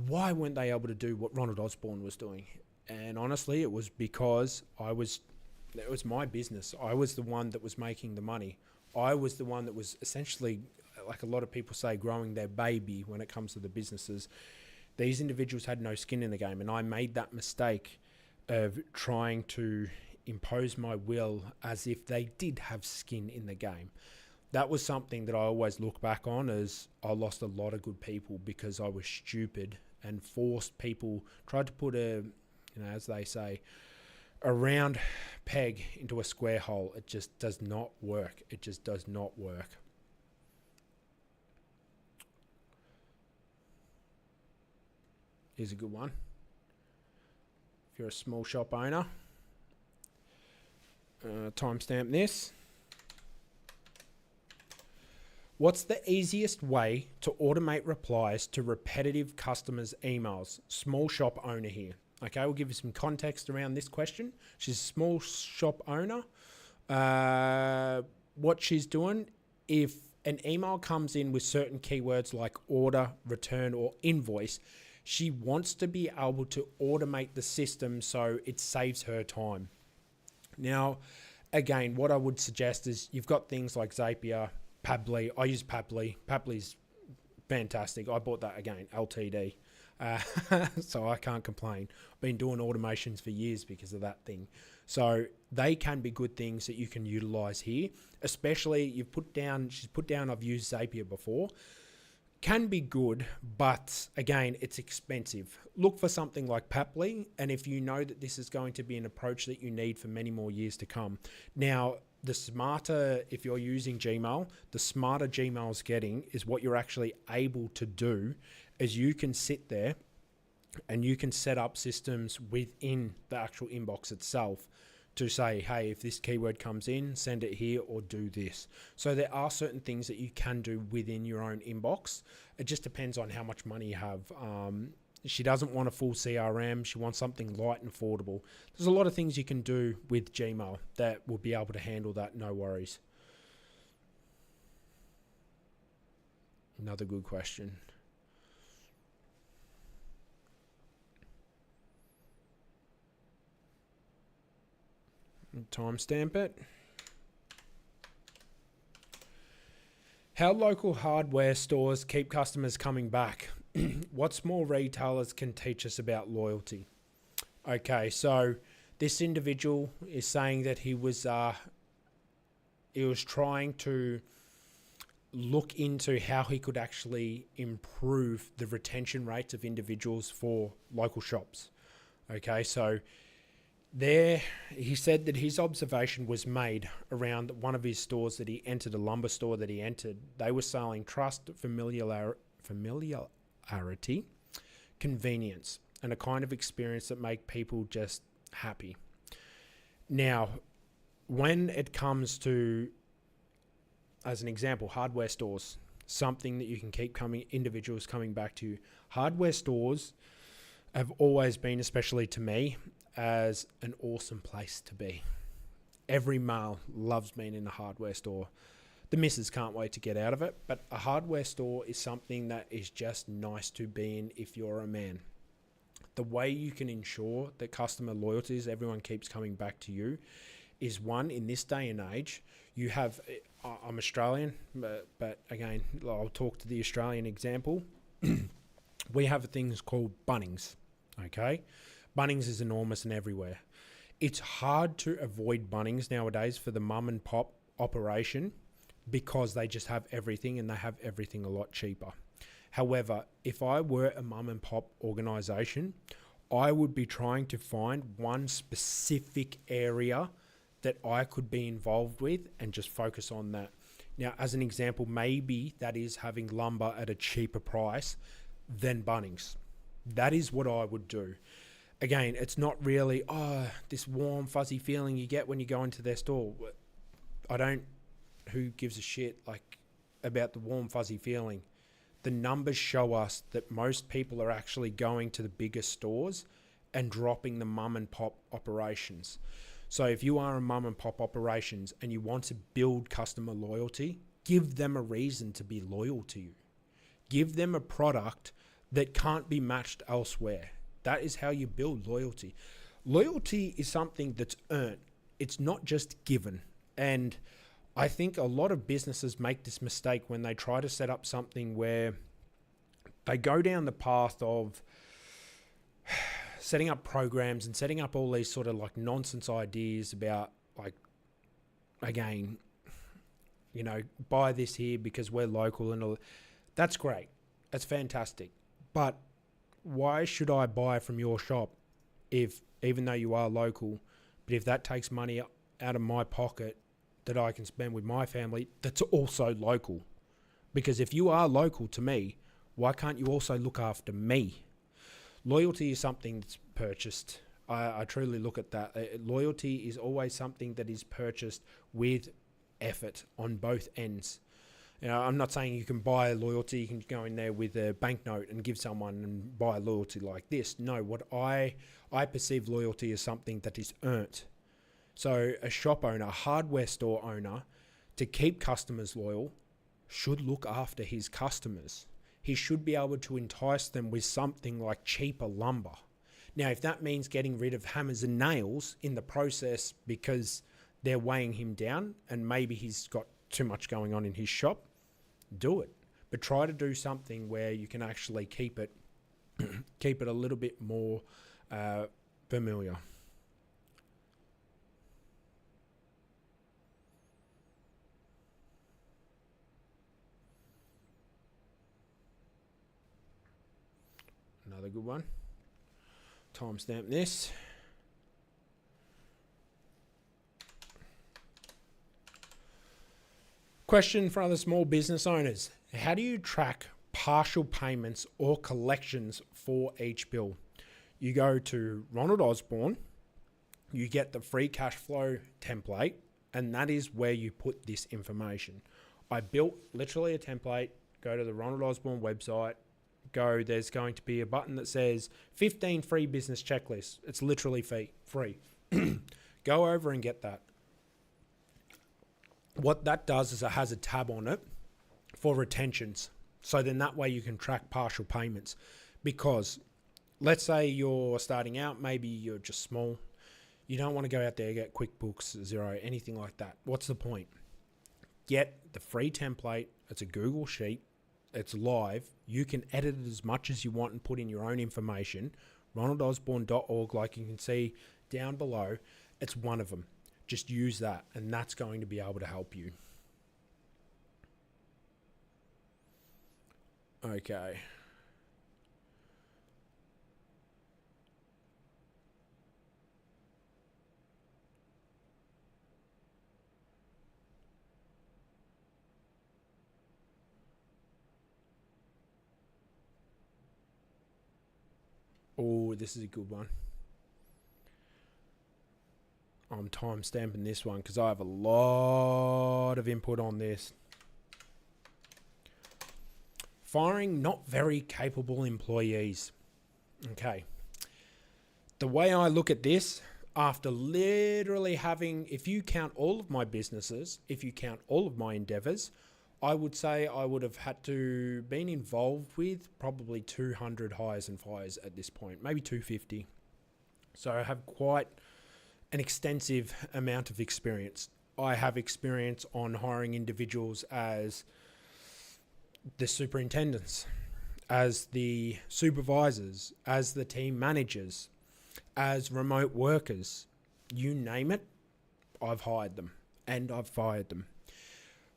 Why weren't they able to do what Ronald Osborne was doing? And honestly, it was because it was my business. I was the one that was making the money. I was the one that was essentially, like a lot of people say, growing their baby when it comes to the businesses. These individuals had no skin in the game, and I made that mistake of trying to impose my will as if they did have skin in the game. That was something that I always look back on as I lost a lot of good people because I was stupid and forced people, tried to put a, as they say, a round peg into a square hole. It just does not work. It just does not work. Here's a good one. If you're a small shop owner, timestamp this. What's the easiest way to automate replies to repetitive customers' emails? Small shop owner here. Okay, we'll give you some context around this question. She's a small shop owner. What she's doing, if an email comes in with certain keywords like order, return, or invoice, she wants to be able to automate the system so it saves her time. Now, again, what I would suggest is you've got things like Zapier, Pabbly. I use Pabbly. Pabbly's fantastic. I bought that again, LTD. So I can't complain. I've been doing automations for years because of that thing. So they can be good things that you can utilize here, especially she's put down, I've used Zapier before. Can be good, but again, it's expensive. Look for something like Pabbly, and if you know that this is going to be an approach that you need for many more years to come. Now, the smarter, if you're using Gmail, the smarter Gmail's getting is what you're actually able to do is you can sit there and you can set up systems within the actual inbox itself to say, hey, if this keyword comes in, send it here or do this. So there are certain things that you can do within your own inbox. It just depends on how much money you have. She doesn't want a full CRM. She wants something light and affordable. There's a lot of things you can do with Gmail that will be able to handle that, no worries. Another good question. Timestamp it. How local hardware stores keep customers coming back? What small retailers can teach us about loyalty? Okay, so this individual is saying that he was trying to look into how he could actually improve the retention rates of individuals for local shops. Okay, so there, he said that his observation was made around one of his stores that he entered, a lumber store that he entered. They were selling trust, familiarity, convenience, and a kind of experience that make people just happy. Now, when it comes to, as an example, hardware stores, something that you can keep individuals coming back to. Hardware stores have always been, especially to me, as an awesome place to be. Every male loves being in a hardware store. The missus can't wait to get out of it, but a hardware store is something that is just nice to be in if you're a man. The way you can ensure that customer loyalty is everyone keeps coming back to you is, one, in this day and age, you have, I'm Australian, but again, I'll talk to the Australian example. We have things called Bunnings, okay? Bunnings is enormous and everywhere. It's hard to avoid Bunnings nowadays for the mum and pop operation because they just have everything and they have everything a lot cheaper. However, if I were a mum and pop organisation, I would be trying to find one specific area that I could be involved with and just focus on that. Now, as an example, maybe that is having lumber at a cheaper price than Bunnings. That is what I would do. Again, it's not really, this warm, fuzzy feeling you get when you go into their store. Who gives a shit about the warm, fuzzy feeling? The numbers show us that most people are actually going to the bigger stores and dropping the mum and pop operations. So if you are a mum and pop operations and you want to build customer loyalty, give them a reason to be loyal to you. Give them a product that can't be matched elsewhere. That is how you build loyalty. Loyalty is something that's earned. It's not just given. And I think a lot of businesses make this mistake when they try to set up something where they go down the path of setting up programs and setting up all these sort of nonsense ideas about buy this here because we're local and all. That's great. That's fantastic. But why should I buy from your shop even though you are local, but if that takes money out of my pocket that I can spend with my family, that's also local? Because if you are local to me, why can't you also look after me? Loyalty is something that's purchased. I truly look at that. Loyalty is always something that is purchased with effort on both ends. I'm not saying you can buy loyalty. You can go in there with a banknote and give someone and buy loyalty like this. No, what I perceive loyalty as something that is earned. So a shop owner, a hardware store owner, to keep customers loyal, should look after his customers. He should be able to entice them with something like cheaper lumber. Now, if that means getting rid of hammers and nails in the process because they're weighing him down and maybe he's got too much going on in his shop, do it. But try to do something where you can actually keep it a little bit more familiar. Another good one. Timestamp this. Question for other small business owners. How do you track partial payments or collections for each bill? You go to Ronald Osborne, you get the free cash flow template, and that is where you put this information. I built literally a template. Go to the Ronald Osborne website. There's going to be a button that says 15 free business checklists. It's literally free. Go over and get that. What that does is it has a tab on it for retentions. So then that way you can track partial payments. Because let's say you're starting out, maybe you're just small. You don't want to go out there and get QuickBooks, Xero, anything like that. What's the point? Get the free template. It's a Google Sheet. It's live. You can edit it as much as you want and put in your own information. ronaldosborne.org, like you can see down below, it's one of them. Just use that, and that's going to be able to help you. Okay. Oh, this is a good one. I'm time stamping this one because I have a lot of input on this. Firing not very capable employees. Okay. The way I look at this, after literally having, if you count all of my businesses, if you count all of my endeavors, I would say I would have had to been involved with probably 200 hires and fires at this point, maybe 250. So I have quite an extensive amount of experience. I have experience on hiring individuals as the superintendents, as the supervisors, as the team managers, as remote workers. You name it, I've hired them and I've fired them.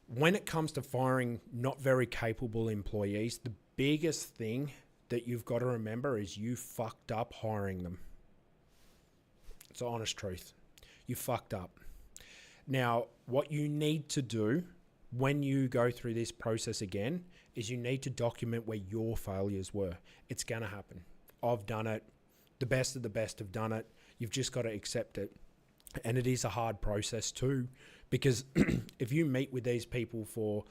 When it comes to firing not very capable employees, the biggest thing that you've got to remember is you fucked up hiring them. It's the honest truth. You fucked up. Now, what you need to do when you go through this process again is you need to document where your failures were. It's going to happen. I've done it. The best of the best have done it. You've just got to accept it. And it is a hard process too, because if you meet with these people for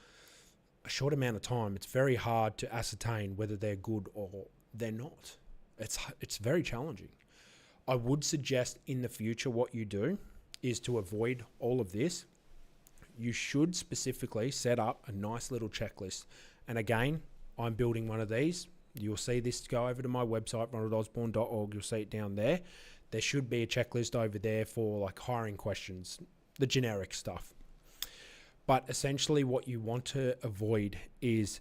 a short amount of time, it's very hard to ascertain whether they're good or they're not. It's very challenging. I would suggest in the future what you do is to avoid all of this. You should specifically set up a nice little checklist. And again, I'm building one of these. You'll see this. Go over to my website, ronaldosborne.org. You'll see it down there. There should be a checklist over there for like hiring questions, the generic stuff. But essentially what you want to avoid is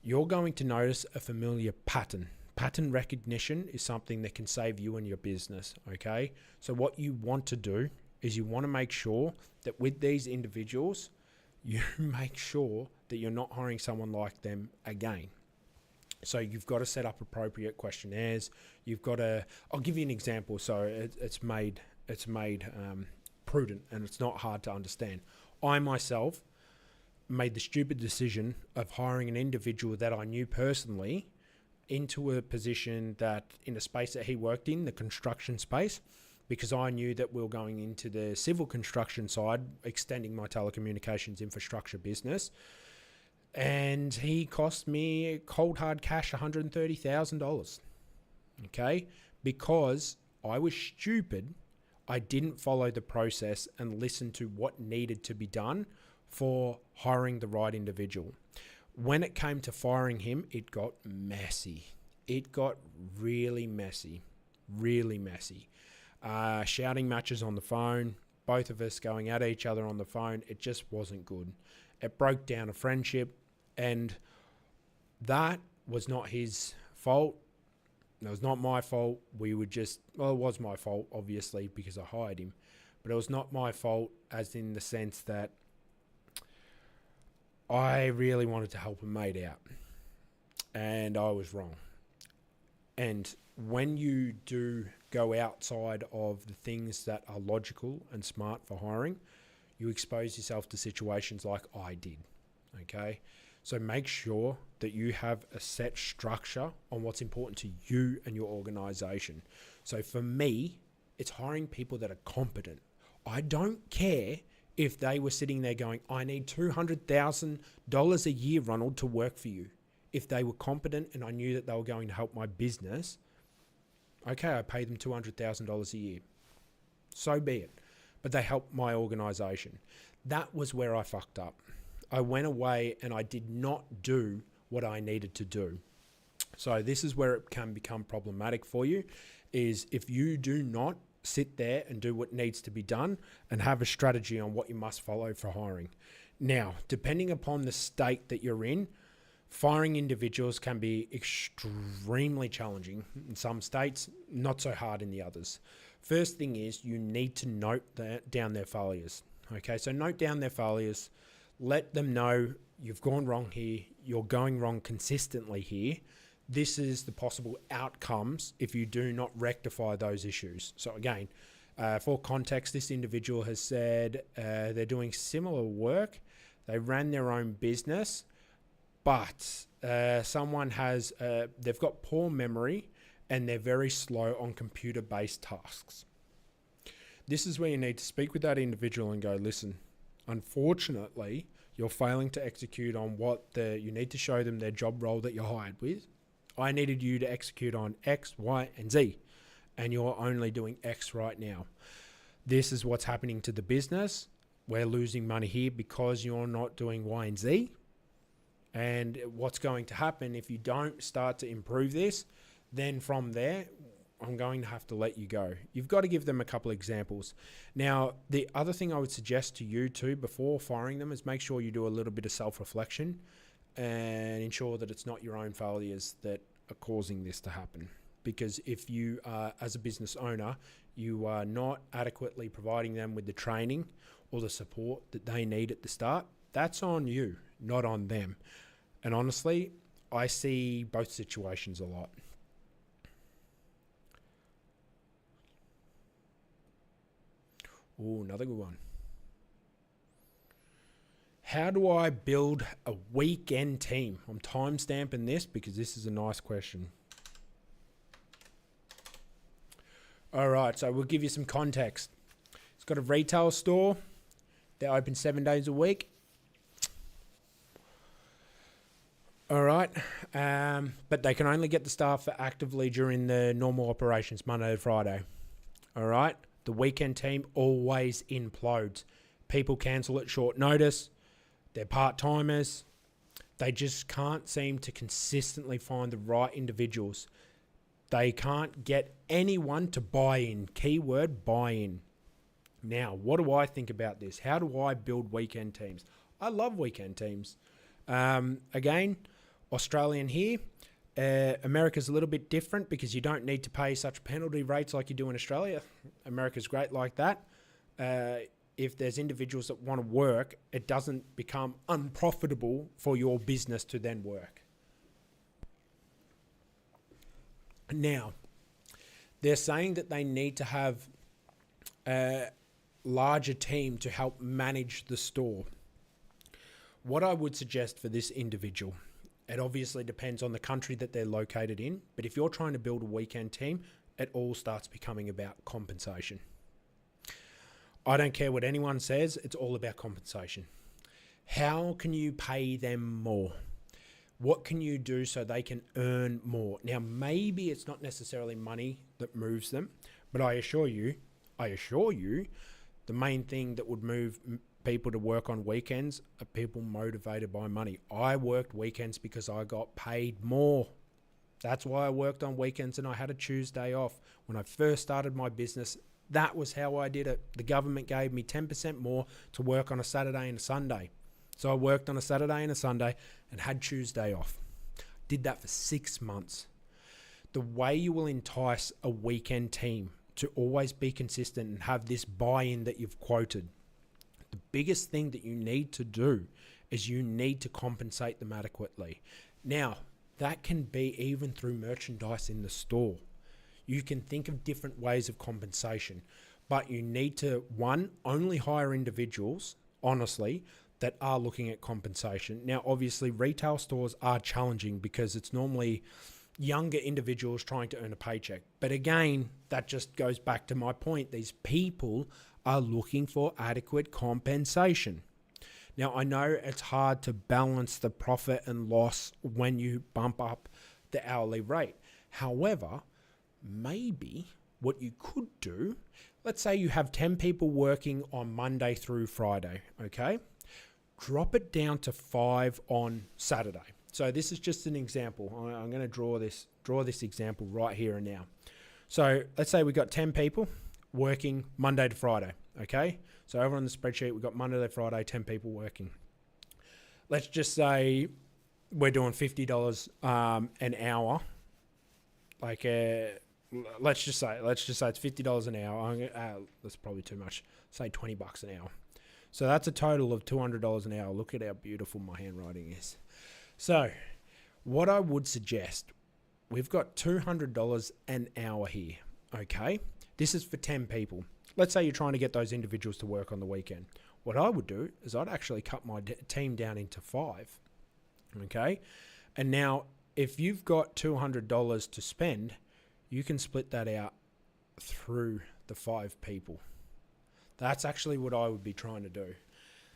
you're going to notice a familiar pattern. Pattern recognition is something that can save you and your business, okay? So what you want to do is you want to make sure that with these individuals, you make sure that you're not hiring someone like them again. So you've got to set up appropriate questionnaires. You've got to, I'll give you an example. So it's made prudent and it's not hard to understand. I myself made the stupid decision of hiring an individual that I knew personally into a position that in a space that he worked in, the construction space, because I knew that we were going into the civil construction side, extending my telecommunications infrastructure business. And he cost me cold hard cash $130,000, okay? Because I was stupid. I didn't follow the process and listen to what needed to be done for hiring the right individual. When it came to firing him, it got messy. It got really messy, really messy. Shouting matches on the phone, both of us going at each other on the phone. It just wasn't good. It broke down a friendship, and that was not his fault. It was not my fault. We would just, well, it was my fault, obviously, because I hired him. But it was not my fault as in the sense that I really wanted to help a mate out. And I was wrong. And when you do go outside of the things that are logical and smart for hiring, you expose yourself to situations like I did, okay? So make sure that you have a set structure on what's important to you and your organization. So for me, it's hiring people that are competent. I don't care if they were sitting there going, I need $200,000 a year, Ronald, to work for you. If they were competent and I knew that they were going to help my business, okay, I pay them $200,000 a year. So be it. But they helped my organization. That was where I fucked up. I went away and I did not do what I needed to do. So this is where it can become problematic for you, is if you do not sit there and do what needs to be done and have a strategy on what you must follow for hiring. Now, depending upon the state that you're in, firing individuals can be extremely challenging in some states, not so hard in the others. First thing is you need to note down their failures. Okay, so note down their failures. Let them know you've gone wrong here. You're going wrong consistently here. This is the possible outcomes if you do not rectify those issues. So again, for context, this individual has said they're doing similar work. They ran their own business, but someone has, they've got poor memory and they're very slow on computer-based tasks. This is where you need to speak with that individual and go, listen, unfortunately, you're failing to execute on what you need to show them their job role that you're hired with. I needed you to execute on X, Y, and Z, and you're only doing X right now. This is what's happening to the business. We're losing money here because you're not doing Y and Z. And what's going to happen if you don't start to improve this, then from there, I'm going to have to let you go. You've got to give them a couple of examples. Now, the other thing I would suggest to you too before firing them is make sure you do a little bit of self-reflection and ensure that it's not your own failures that are causing this to happen. Because if you are, as a business owner, you are not adequately providing them with the training or the support that they need at the start, that's on you, not on them. And honestly, I see both situations a lot. Oh, another good one. How do I build a weekend team? I'm timestamping this because this is a nice question. All right, so we'll give you some context. It's got a retail store. They're open 7 days a week. All right, but they can only get the staff actively during the normal operations, Monday to Friday. All right, the weekend team always implodes. People cancel at short notice. They're part-timers. They just can't seem to consistently find the right individuals. They can't get anyone to buy in. Keyword, buy in. Now, what do I think about this? How do I build weekend teams? I love weekend teams. Again, Australian here. America's a little bit different because you don't need to pay such penalty rates like you do in Australia. America's great like that. If there's individuals that want to work, it doesn't become unprofitable for your business to then work. Now, they're saying that they need to have a larger team to help manage the store. What I would suggest for this individual, it obviously depends on the country that they're located in, but if you're trying to build a weekend team, it all starts becoming about compensation. I don't care what anyone says, it's all about compensation. How can you pay them more? What can you do so they can earn more? Now, maybe it's not necessarily money that moves them, but I assure you, the main thing that would move people to work on weekends are people motivated by money. I worked weekends because I got paid more. That's why I worked on weekends and I had a Tuesday off. When I first started my business, that was how I did it. The government gave me 10% more to work on a Saturday and a Sunday. So I worked on a Saturday and a Sunday and had Tuesday off. Did that for 6 months. The way you will entice a weekend team to always be consistent and have this buy-in that you've quoted, the biggest thing that you need to do is you need to compensate them adequately. Now, that can be even through merchandise in the store. You can think of different ways of compensation, but you need to, one, only hire individuals, honestly, that are looking at compensation. Now, obviously, retail stores are challenging because it's normally younger individuals trying to earn a paycheck. But again, that just goes back to my point. These people are looking for adequate compensation. Now, I know it's hard to balance the profit and loss when you bump up the hourly rate. However, maybe what you could do, let's say you have 10 people working on Monday through Friday, okay? Drop it down to 5 on Saturday. So this is just an example. I'm going to draw this example right here and now. So let's say we got 10 people working Monday to Friday, okay? So over on the spreadsheet, we've got Monday to Friday, 10 people working. Let's just say we're doing $50 an hour. Like, let's just say it's $50 an hour. That's probably too much. Say $20 an hour. So that's a total of $200 an hour. Look at how beautiful my handwriting is. So what I would suggest, we've got $200 an hour here, okay? This is for 10 people. Let's say you're trying to get those individuals to work on the weekend. What I would do is I'd actually cut my team down into 5, okay? And now if you've got $200 to spend, you can split that out through the 5 people. That's actually what I would be trying to do.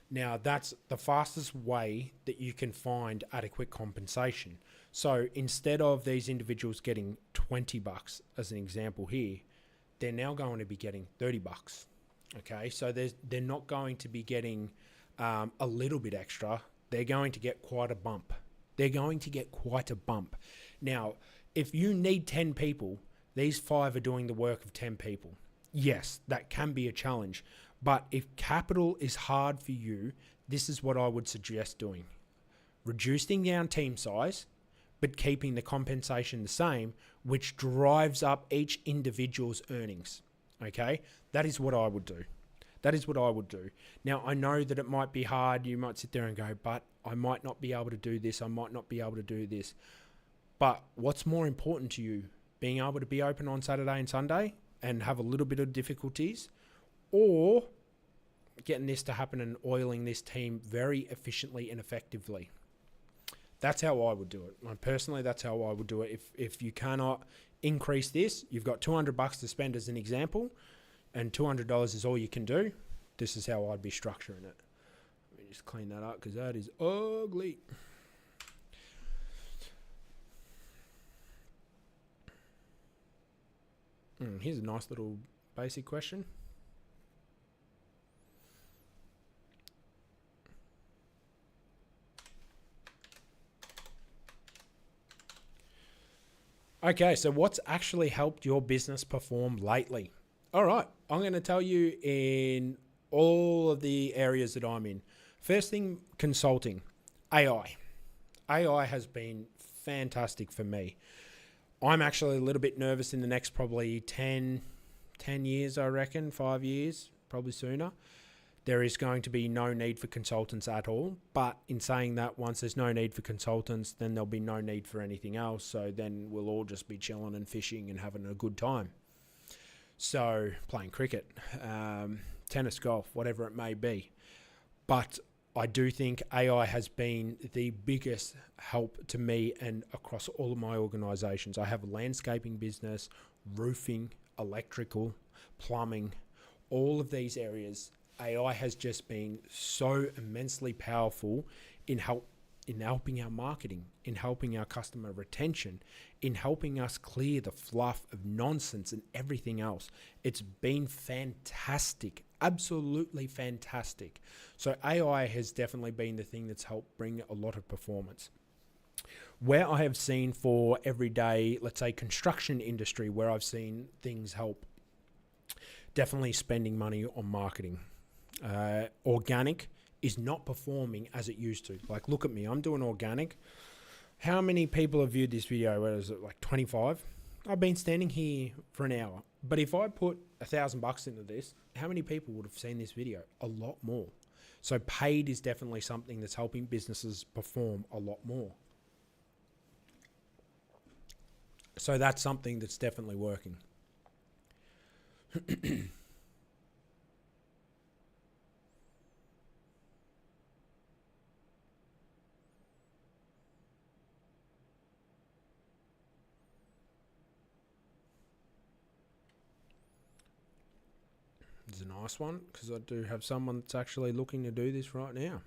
Now, that's the fastest way that you can find adequate compensation. So instead of these individuals getting $20 as an example here, they're now going to be getting $30. Okay, so they're not going to be getting a little bit extra. They're going to get quite a bump. Now, if you need 10 people, these 5 are doing the work of 10 people. Yes, that can be a challenge. But if capital is hard for you, this is what I would suggest doing. Reducing down team size, but keeping the compensation the same, which drives up each individual's earnings. Okay? That is what I would do. That is what I would do. Now, I know that it might be hard. You might sit there and go, but I might not be able to do this. I might not be able to do this. But what's more important to you? Being able to be open on Saturday and Sunday and have a little bit of difficulties, or getting this to happen and oiling this team very efficiently and effectively? That's how I would do it. Personally, that's how I would do it. If you cannot increase this, you've got $200 to spend as an example, and $200 is all you can do. This is how I'd be structuring it. Let me just clean that up because that is ugly. Here's a nice little basic question. Okay, so what's actually helped your business perform lately? All right, I'm going to tell you in all of the areas that I'm in. First thing, consulting. AI. AI has been fantastic for me. I'm actually a little bit nervous in the next probably 10 years, I reckon, 5 years, probably sooner. There is going to be no need for consultants at all. But in saying that, once there's no need for consultants, then there'll be no need for anything else. So then we'll all just be chilling and fishing and having a good time. So playing cricket, tennis, golf, whatever it may be. But I do think AI has been the biggest help to me and across all of my organizations. I have a landscaping business, roofing, electrical, plumbing, all of these areas. AI has just been so immensely powerful in helping our marketing, in helping our customer retention, in helping us clear the fluff of nonsense and everything else. It's been fantastic, absolutely fantastic. So AI has definitely been the thing that's helped bring a lot of performance. Where I have seen for everyday, let's say construction industry, where I've seen things help, definitely spending money on marketing. Organic is not performing as it used to. Like, look at me, I'm doing organic. How many people have viewed this video? What is it, like 25? I've been standing here for an hour. But if I put $1,000 into this, how many people would have seen this video? A lot more. So paid is definitely something that's helping businesses perform a lot more. So that's something that's definitely working. It's a nice one because I do have someone that's actually looking to do this right now.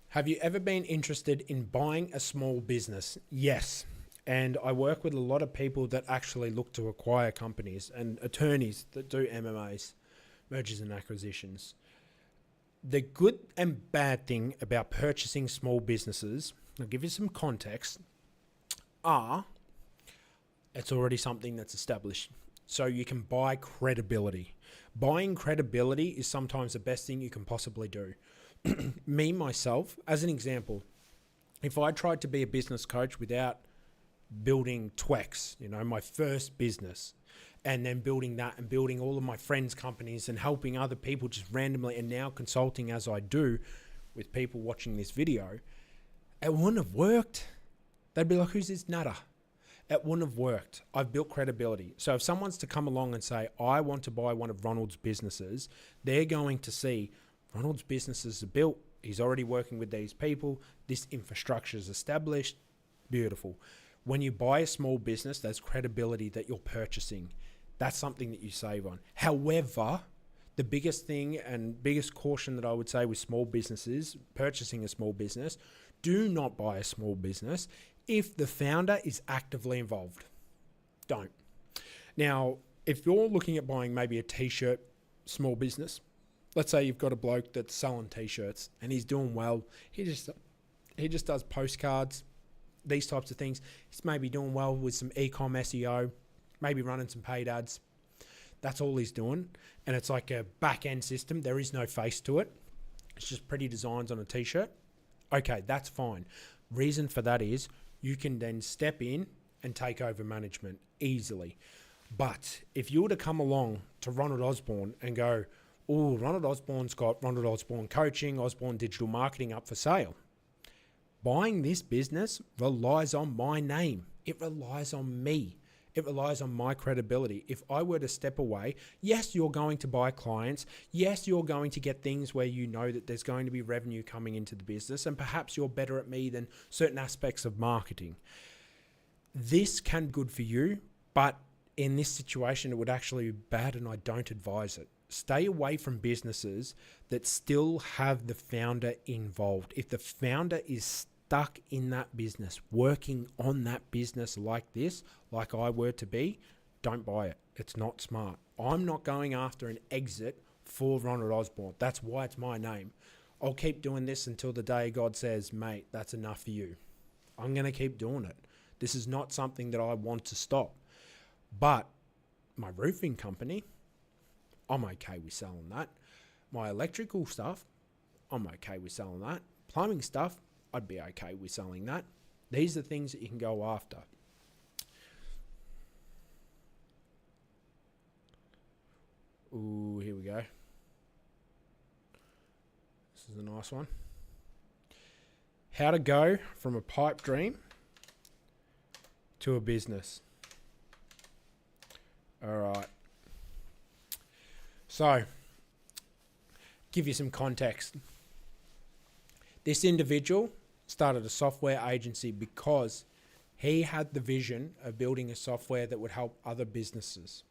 Have you ever been interested in buying a small business? Yes. And I work with a lot of people that actually look to acquire companies and attorneys that do MMAs, mergers and acquisitions. The good and bad thing about purchasing small businesses, I'll give you some context, it's already something that's established. So you can buy credibility. Buying credibility is sometimes the best thing you can possibly do. Me, myself, as an example, if I tried to be a business coach without building Twex, my first business, and then building that and building all of my friends' companies and helping other people just randomly, and now consulting as I do with people watching this video, it wouldn't have worked. They'd be like, who's this nutter? It wouldn't have worked. I've built credibility. So if someone's to come along and say, I want to buy one of Ronald's businesses, they're going to see Ronald's businesses are built. He's already working with these people. This infrastructure is established. Beautiful. When you buy a small business, there's credibility that you're purchasing. That's something that you save on. However, the biggest thing and biggest caution that I would say with small businesses, purchasing a small business, do not buy a small business if the founder is actively involved. Don't. Now, if you're looking at buying maybe a t-shirt small business, let's say you've got a bloke that's selling t-shirts and he's doing well. He just does postcards, these types of things. He's maybe doing well with some e-com SEO, maybe running some paid ads. That's all he's doing. And it's like a back-end system. There is no face to it. It's just pretty designs on a t-shirt. Okay, that's fine. Reason for that is you can then step in and take over management easily. But if you were to come along to Ronald Osborne and go, oh, Ronald Osborne's got Ronald Osborne Coaching, Osborne Digital Marketing up for sale. Buying this business relies on my name. It relies on me. It relies on my credibility. If I were to step away, yes, you're going to buy clients. Yes, you're going to get things where you know that there's going to be revenue coming into the business, and perhaps you're better at me than certain aspects of marketing. This can be good for you, but in this situation, it would actually be bad, and I don't advise it. Stay away from businesses that still have the founder involved. If the founder is stuck in that business, working on that business like this, like I were to be, don't buy it. It's not smart. I'm not going after an exit for Ronald Osborne. That's why it's my name. I'll keep doing this until the day God says, mate, that's enough for you. I'm going to keep doing it. This is not something that I want to stop. But my roofing company, I'm okay with selling that. My electrical stuff, I'm okay with selling that. Plumbing stuff, I'd be okay with selling that. These are things that you can go after. Ooh, here we go. This is a nice one. How to go from a pipe dream to a business. All right. So, give you some context. This individual started a software agency because he had the vision of building a software that would help other businesses.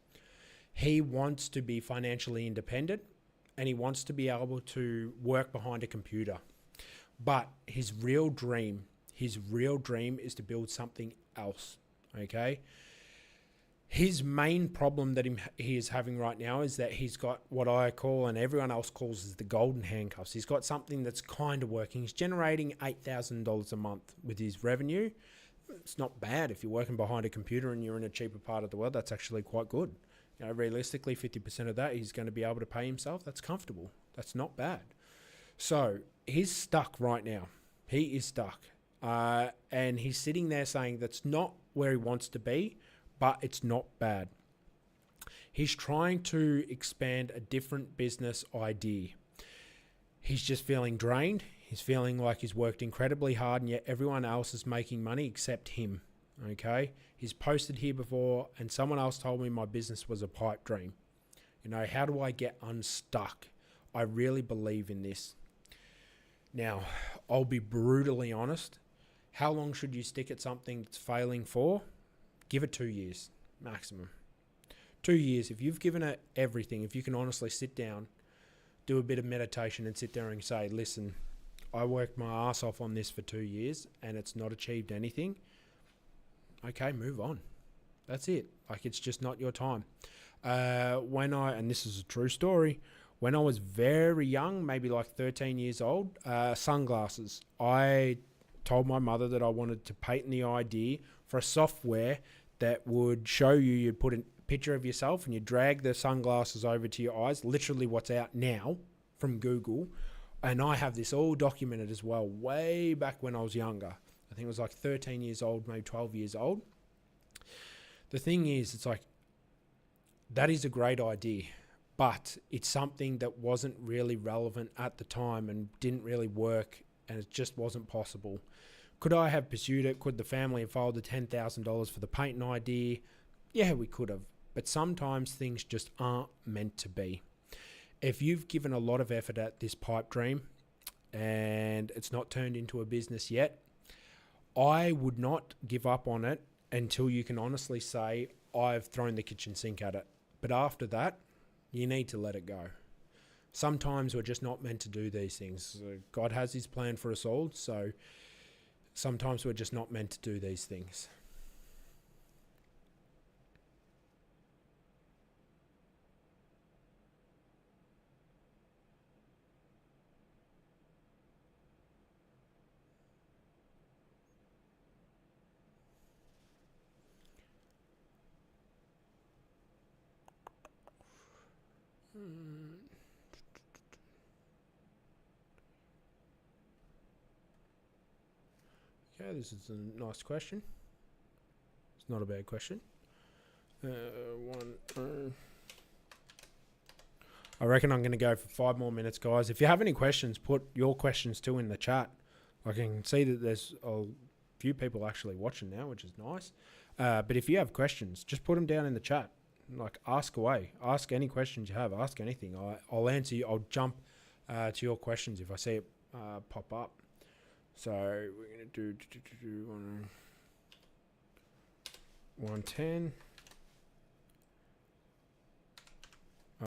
He wants to be financially independent, and he wants to be able to work behind a computer. But his real dream is to build something else, okay? His main problem that he is having right now is that he's got what I call, and everyone else calls, is the golden handcuffs. He's got something that's kind of working. He's generating $8,000 a month with his revenue. It's not bad if you're working behind a computer and you're in a cheaper part of the world. That's actually quite good. You know, realistically, 50% of that he's going to be able to pay himself. That's comfortable. That's not bad. So he's stuck right now. He is stuck. And he's sitting there saying that's not where he wants to be, but it's not bad. He's trying to expand a different business idea. He's just feeling drained. He's feeling like he's worked incredibly hard, and yet everyone else is making money except him. Okay? He's posted here before, and someone else told me my business was a pipe dream. You know, how do I get unstuck? I really believe in this. Now, I'll be brutally honest. How long should you stick at something that's failing for? Give it 2 years, maximum. 2 years. If you've given it everything, if you can honestly sit down, do a bit of meditation and sit there and say, listen, I worked my ass off on this for 2 years and it's not achieved anything. Okay, move on. That's it. Like, it's just not your time. And this is a true story, when I was very young, maybe like 13 years old, sunglasses. I told my mother that I wanted to patent the idea for a software that would show you, you'd put a picture of yourself and you drag the sunglasses over to your eyes, literally what's out now from Google. And I have this all documented as well, way back when I was younger. I think it was like 13 years old, maybe 12 years old. The thing is, it's like, that is a great idea, but it's something that wasn't really relevant at the time and didn't really work, and it just wasn't possible. Could I have pursued it? Could the family have filed the $10,000 for the patent idea? Yeah, we could have. But sometimes things just aren't meant to be. If you've given a lot of effort at this pipe dream and it's not turned into a business yet, I would not give up on it until you can honestly say, I've thrown the kitchen sink at it. But after that, you need to let it go. Sometimes we're just not meant to do these things. God has his plan for us all, so sometimes we're just not meant to do these things. Okay, this is a nice question. It's not a bad question. I reckon I'm going to go for 5 more minutes, guys. If you have any questions, put your questions too in the chat. I can see that there's a few people actually watching now, which is nice. But if you have questions, just put them down in the chat. Like, ask away. Ask any questions you have. Ask anything. I'll answer you. I'll jump to your questions if I see it pop up. So we're going to do 110.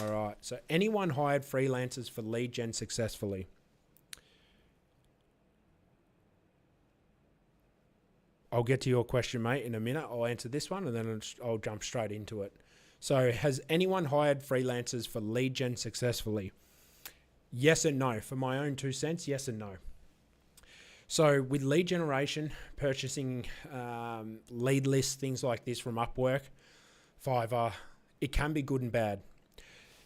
All right. So anyone hired freelancers for lead gen successfully? I'll get to your question, mate, in a minute. I'll answer this one and then I'll jump straight into it. So has anyone hired freelancers for lead gen successfully? Yes and no. For my own 2 cents, yes and no. So with lead generation, purchasing lead lists, things like this from Upwork, Fiverr, it can be good and bad.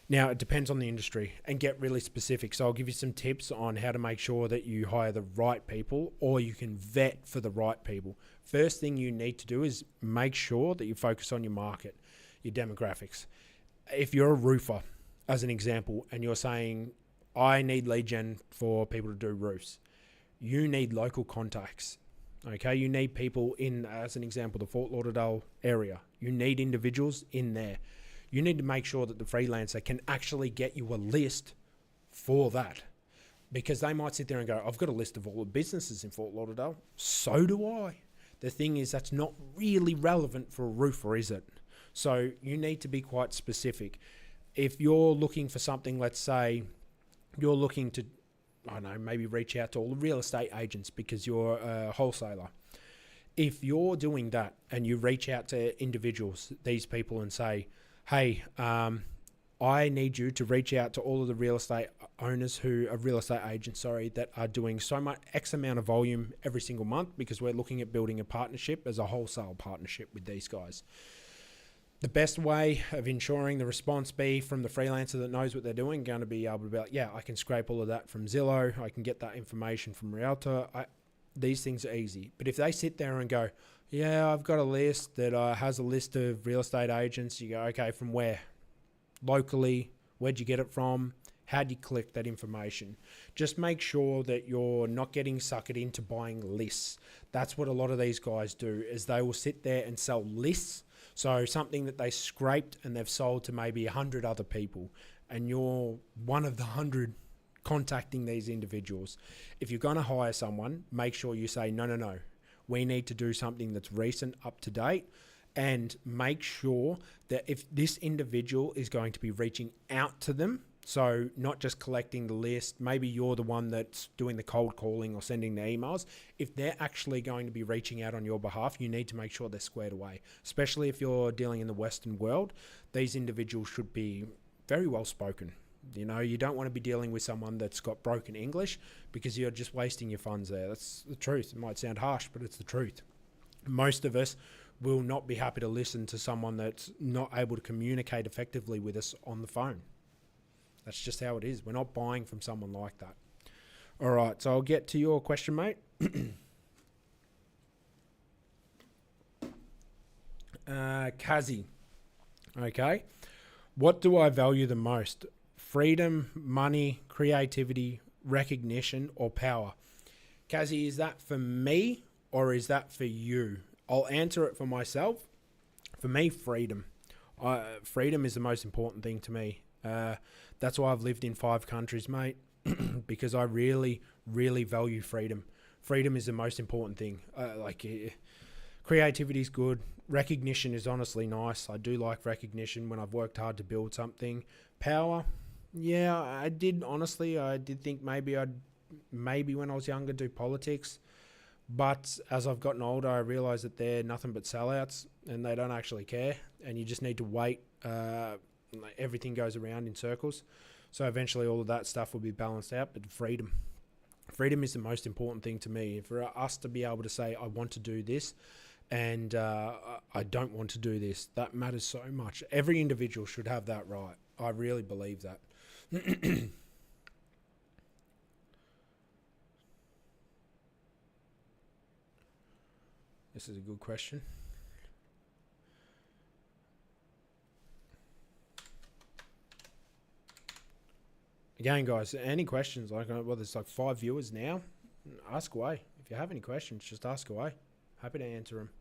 Now, it depends on the industry and get really specific. So I'll give you some tips on how to make sure that you hire the right people or you can vet for the right people. First thing you need to do is make sure that you focus on your market, your demographics. If you're a roofer, as an example, and you're saying, I need lead gen for people to do roofs, you need local contacts. Okay, you need people in, as an example, the Fort Lauderdale area. You need individuals in there. You need to make sure that the freelancer can actually get you a list for that. Because they might sit there and go, I've got a list of all the businesses in Fort Lauderdale. So do I. The thing is, that's not really relevant for a roofer, is it? So you need to be quite specific. If you're looking for something, let's say you're looking to, I don't know, maybe reach out to all the real estate agents because you're a wholesaler. If you're doing that and you reach out to individuals, these people, and say, hey, I need you to reach out to all of the real estate owners who are real estate agents, that are doing so much X amount of volume every single month because we're looking at building a partnership as a wholesale partnership with these guys. The best way of ensuring the response be from the freelancer that knows what they're doing, going to be able to be like, yeah, I can scrape all of that from Zillow. I can get that information from Realtor. These things are easy. But if they sit there and go, yeah, I've got a list that has a list of real estate agents. You go, okay, from where? Locally? Where'd you get it from? How'd you collect that information? Just make sure that you're not getting suckered into buying lists. That's what a lot of these guys do, is they will sit there and sell lists. So something that they scraped and they've sold to maybe 100 other people, and you're one of the 100 contacting these individuals. If you're going to hire someone, make sure you say, no. We need to do something that's recent, up to date, and make sure that if this individual is going to be reaching out to them, so not just collecting the list, maybe you're the one that's doing the cold calling or sending the emails. If they're actually going to be reaching out on your behalf, you need to make sure they're squared away, especially if you're dealing in the Western world. These individuals should be very well spoken. You know, you don't want to be dealing with someone that's got broken English because you're just wasting your funds there. That's the truth. It might sound harsh, but it's the truth. Most of us will not be happy to listen to someone that's not able to communicate effectively with us on the phone. That's just how it is. We're not buying from someone like that. All right, so I'll get to your question, mate. Kazi. Okay. What do I value the most? Freedom, money, creativity, recognition, or power? Kazi, is that for me or is that for you? I'll answer it for myself. For me, freedom. Freedom is the most important thing to me. That's why I've lived in 5 countries, mate, because I really, really value freedom. Freedom is the most important thing. Creativity is good. Recognition is honestly nice. I do like recognition when I've worked hard to build something. Power, yeah, I did think maybe when I was younger do politics, but as I've gotten older, I realized that they're nothing but sellouts and they don't actually care, and you just need to wait. Everything goes around in circles, so eventually all of that stuff will be balanced out. But freedom is the most important thing to me. For us to be able to say, I want to do this and I don't want to do this, that matters so much. Every individual should have that right. I really believe that. This is a good question. Again, guys, any questions? Like, well, there's like 5 viewers now. Ask away. If you have any questions, just ask away. Happy to answer them.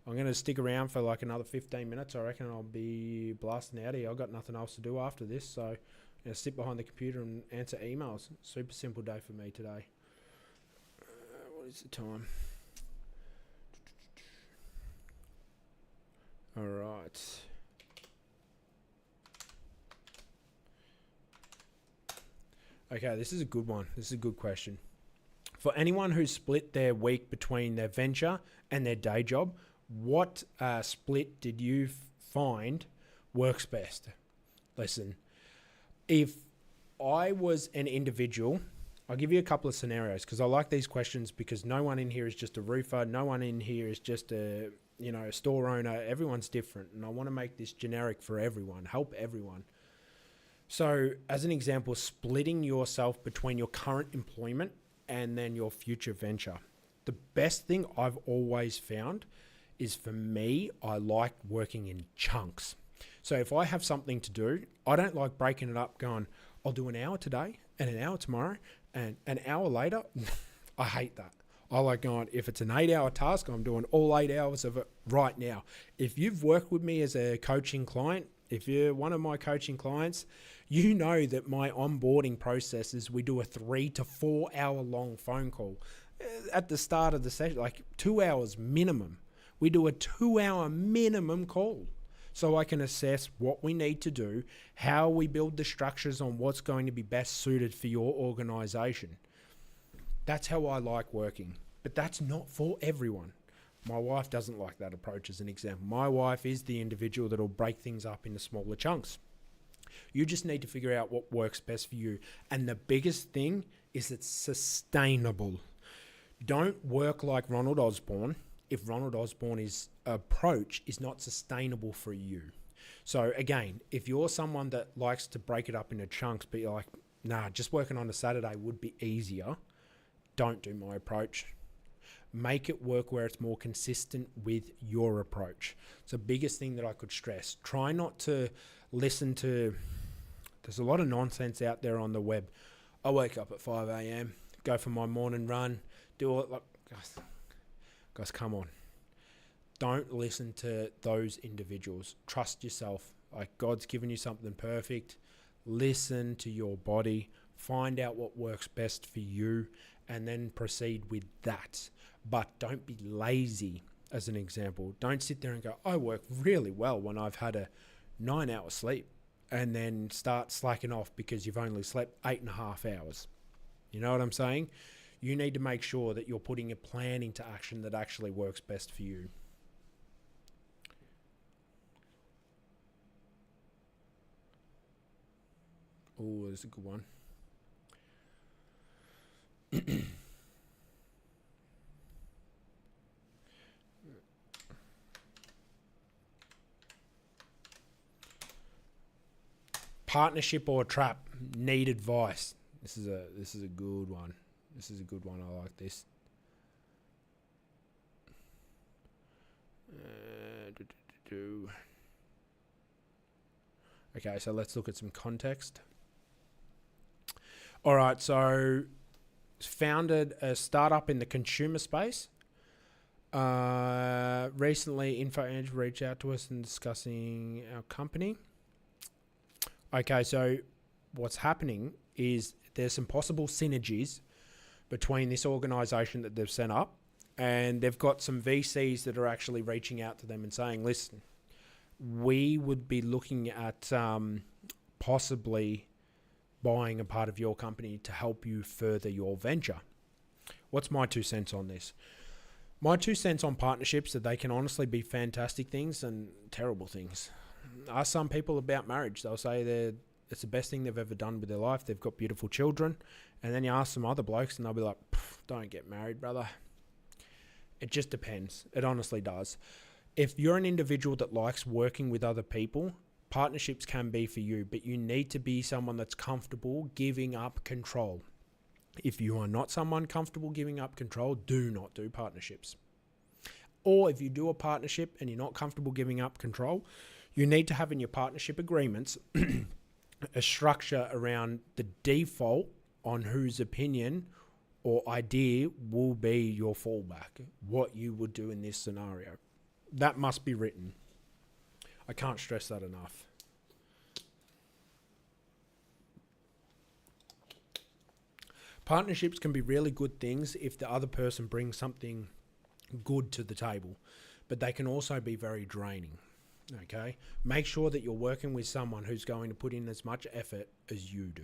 I'm going to stick around for like another 15 minutes. I reckon I'll be blasting out of here. I've got nothing else to do after this, so I'm going to sit behind the computer and answer emails. Super simple day for me today. What is the time? All right. Okay, this is a good one. This is a good question. For anyone who's split their week between their venture and their day job, what split did you find works best? Listen, if I was an individual, I'll give you a couple of scenarios because I like these questions because no one in here is just a roofer. No one in here is just a store owner. Everyone's different. And I want to make this generic for everyone, help everyone. So as an example, splitting yourself between your current employment and then your future venture. The best thing I've always found is, for me, I like working in chunks. So if I have something to do, I don't like breaking it up going, I'll do an hour today and an hour tomorrow and an hour later. I hate that. I like going, if it's an 8-hour task, I'm doing all 8 hours of it right now. If you've worked with me as a coaching client, if you're one of my coaching clients, you know that my onboarding process is we do a 3 to 4 hour long phone call at the start of the session, like 2 hours minimum. We do a 2-hour minimum call so I can assess what we need to do, how we build the structures on what's going to be best suited for your organization. That's how I like working, but that's not for everyone. My wife doesn't like that approach as an example. My wife is the individual that will break things up into smaller chunks. You just need to figure out what works best for you. And the biggest thing is it's sustainable. Don't work like Ronald Osborne if Ronald Osborne's approach is not sustainable for you. So again, if you're someone that likes to break it up into chunks, but you're like, nah, just working on a Saturday would be easier, don't do my approach. Make it work where it's more consistent with your approach. It's the biggest thing that I could stress. Try not to listen to, there's a lot of nonsense out there on the web. I wake up at 5 a.m., go for my morning run, do all it like, guys, come on. Don't listen to those individuals. Trust yourself. Like, God's given you something perfect. Listen to your body. Find out what works best for you and then proceed with that. But don't be lazy, as an example. Don't sit there and go, I work really well when I've had a 9-hour sleep, and then start slacking off because you've only slept 8.5 hours. You know what I'm saying? You need to make sure that you're putting a plan into action that actually works best for you. Oh, that's a good one. Partnership or trap? Need advice. This is a good one. This is a good one. I like this. Okay, so let's look at some context. All right, so founded a startup in the consumer space. Recently, InfoEdge reached out to us and discussing our company. Okay, so what's happening is there's some possible synergies between this organization that they've set up, and they've got some VCs that are actually reaching out to them and saying, listen, we would be looking at possibly buying a part of your company to help you further your venture. What's my 2 cents on this? My 2 cents on partnerships, that they can honestly be fantastic things and terrible things. Ask some people about marriage. They'll say it's the best thing they've ever done with their life. They've got beautiful children. And then you ask some other blokes and they'll be like, don't get married, brother. It just depends. It honestly does. If you're an individual that likes working with other people, partnerships can be for you, but you need to be someone that's comfortable giving up control. If you are not someone comfortable giving up control, do not do partnerships. Or if you do a partnership and you're not comfortable giving up control, you need to have in your partnership agreements a structure around the default on whose opinion or idea will be your fallback, what you would do in this scenario. That must be written. I can't stress that enough. Partnerships can be really good things if the other person brings something good to the table, but they can also be very draining. Okay? Make sure that you're working with someone who's going to put in as much effort as you do.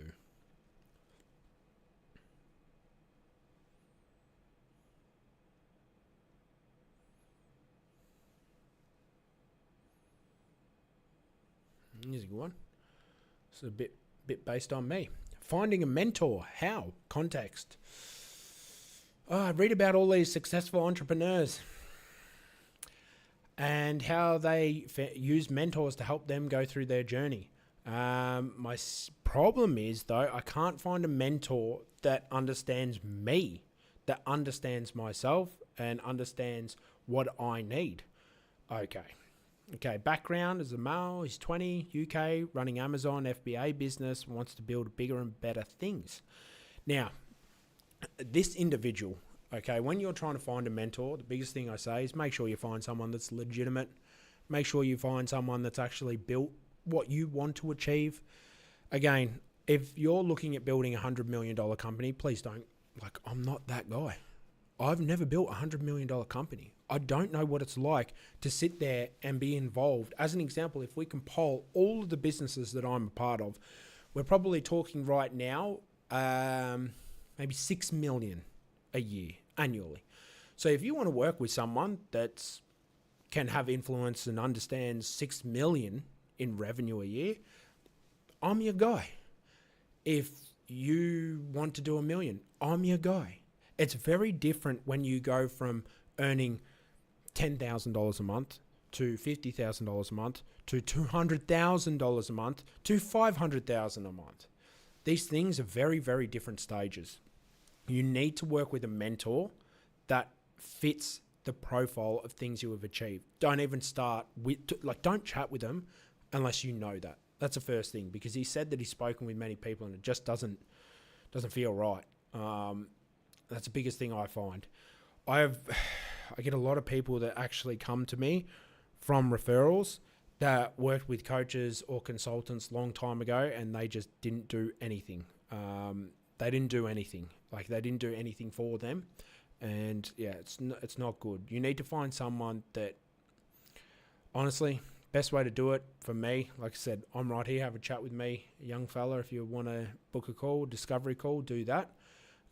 Here's a good one. It's a bit based on me. Finding a mentor. How? Context. I read about all these successful entrepreneurs and how they use mentors to help them go through their journey. My problem is, though, I can't find a mentor that understands me, that understands myself and understands what I need. Okay, background as a male, he's 20, UK, running Amazon, FBA business, wants to build bigger and better things. Now, this individual, okay, when you're trying to find a mentor, the biggest thing I say is make sure you find someone that's legitimate. Make sure you find someone that's actually built what you want to achieve. Again, if you're looking at building $100 million company, please don't, I'm not that guy. I've never built a $100 million company. I don't know what it's like to sit there and be involved. As an example, if we compile all of the businesses that I'm a part of, we're probably talking right now, maybe 6 million a year annually. So if you want to work with someone that can have influence and understands 6 million in revenue a year, I'm your guy. If you want to do $1 million, I'm your guy. It's very different when you go from earning $10,000 a month to $50,000 a month to $200,000 a month to $500,000 a month. These things are very, very different stages. You need to work with a mentor that fits the profile of things you have achieved. Don't even start with, don't chat with them unless you know that. That's the first thing, because he said that he's spoken with many people and it just doesn't feel right. That's the biggest thing I find. I get a lot of people that actually come to me from referrals that worked with coaches or consultants long time ago, and they just didn't do anything. They didn't do anything. They didn't do anything for them. And yeah, it's not good. You need to find someone that, honestly, best way to do it for me, like I said, I'm right here. Have a chat with me, a young fella. If you want to book a call, discovery call, do that.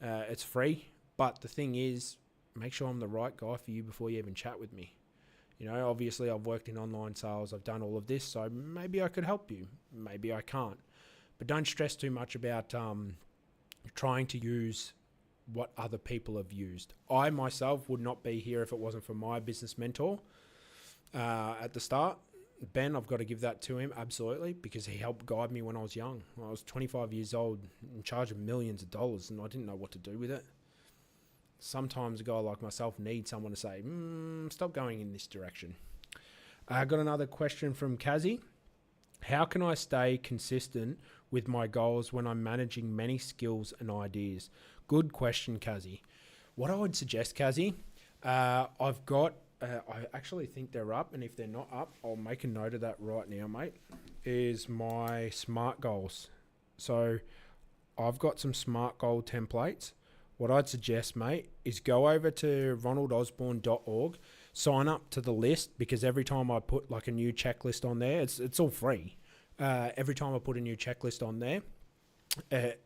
It's free. But the thing is, make sure I'm the right guy for you before you even chat with me. Obviously I've worked in online sales. I've done all of this, so maybe I could help you. Maybe I can't. But don't stress too much about trying to use what other people have used. I myself would not be here if it wasn't for my business mentor at the start. Ben, I've got to give that to him, absolutely, because he helped guide me when I was young. I was 25 years old, in charge of millions of dollars, and I didn't know what to do with it. Sometimes a guy like myself needs someone to say, stop going in this direction. I got another question from Kazi. How can I stay consistent with my goals when I'm managing many skills and ideas? Good question, Kazi. What I would suggest, Kazi, I actually think they're up, and if they're not up, I'll make a note of that right now, mate, is my SMART goals. So I've got some SMART goal templates. What I'd suggest, mate, is go over to ronaldosborne.org, sign up to the list, because every time I put a new checklist on there, it's all free. Every time I put a new checklist on there,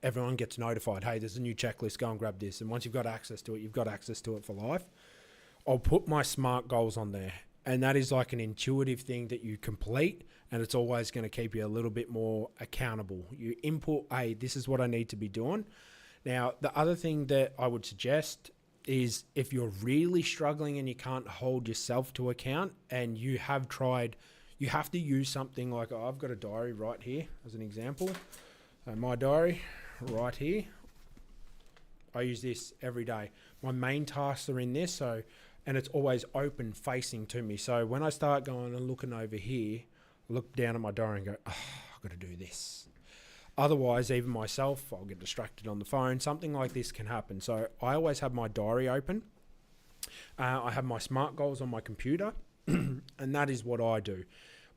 everyone gets notified, hey, there's a new checklist, go and grab this. And once you've got access to it, you've got access to it for life. I'll put my SMART goals on there, and that is like an intuitive thing that you complete, and it's always going to keep you a little bit more accountable. You input, hey, this is what I need to be doing. Now, the other thing that I would suggest is if you're really struggling and you can't hold yourself to account, and you have tried, you have to use something like, I've got a diary right here as an example. My diary right here. I use this every day. My main tasks are in this, so and it's always open facing to me. So when I start going and looking over here, look down at my diary and go, oh, I've got to do this. Otherwise, even myself, I'll get distracted on the phone. Something like this can happen. So I always have my diary open. I have my SMART goals on my computer, and that is what I do.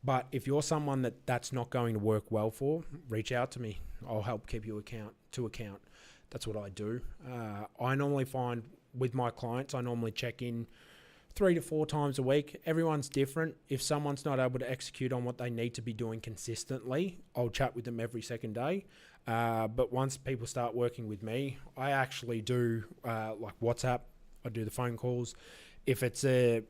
But if you're someone that's not going to work well for, reach out to me. I'll help keep you to account. That's what I do. I normally find with my clients, I normally check in 3 to 4 times a week. Everyone's different. If someone's not able to execute on what they need to be doing consistently, I'll chat with them every second day. But once people start working with me, I actually do like WhatsApp. I do the phone calls. If it's a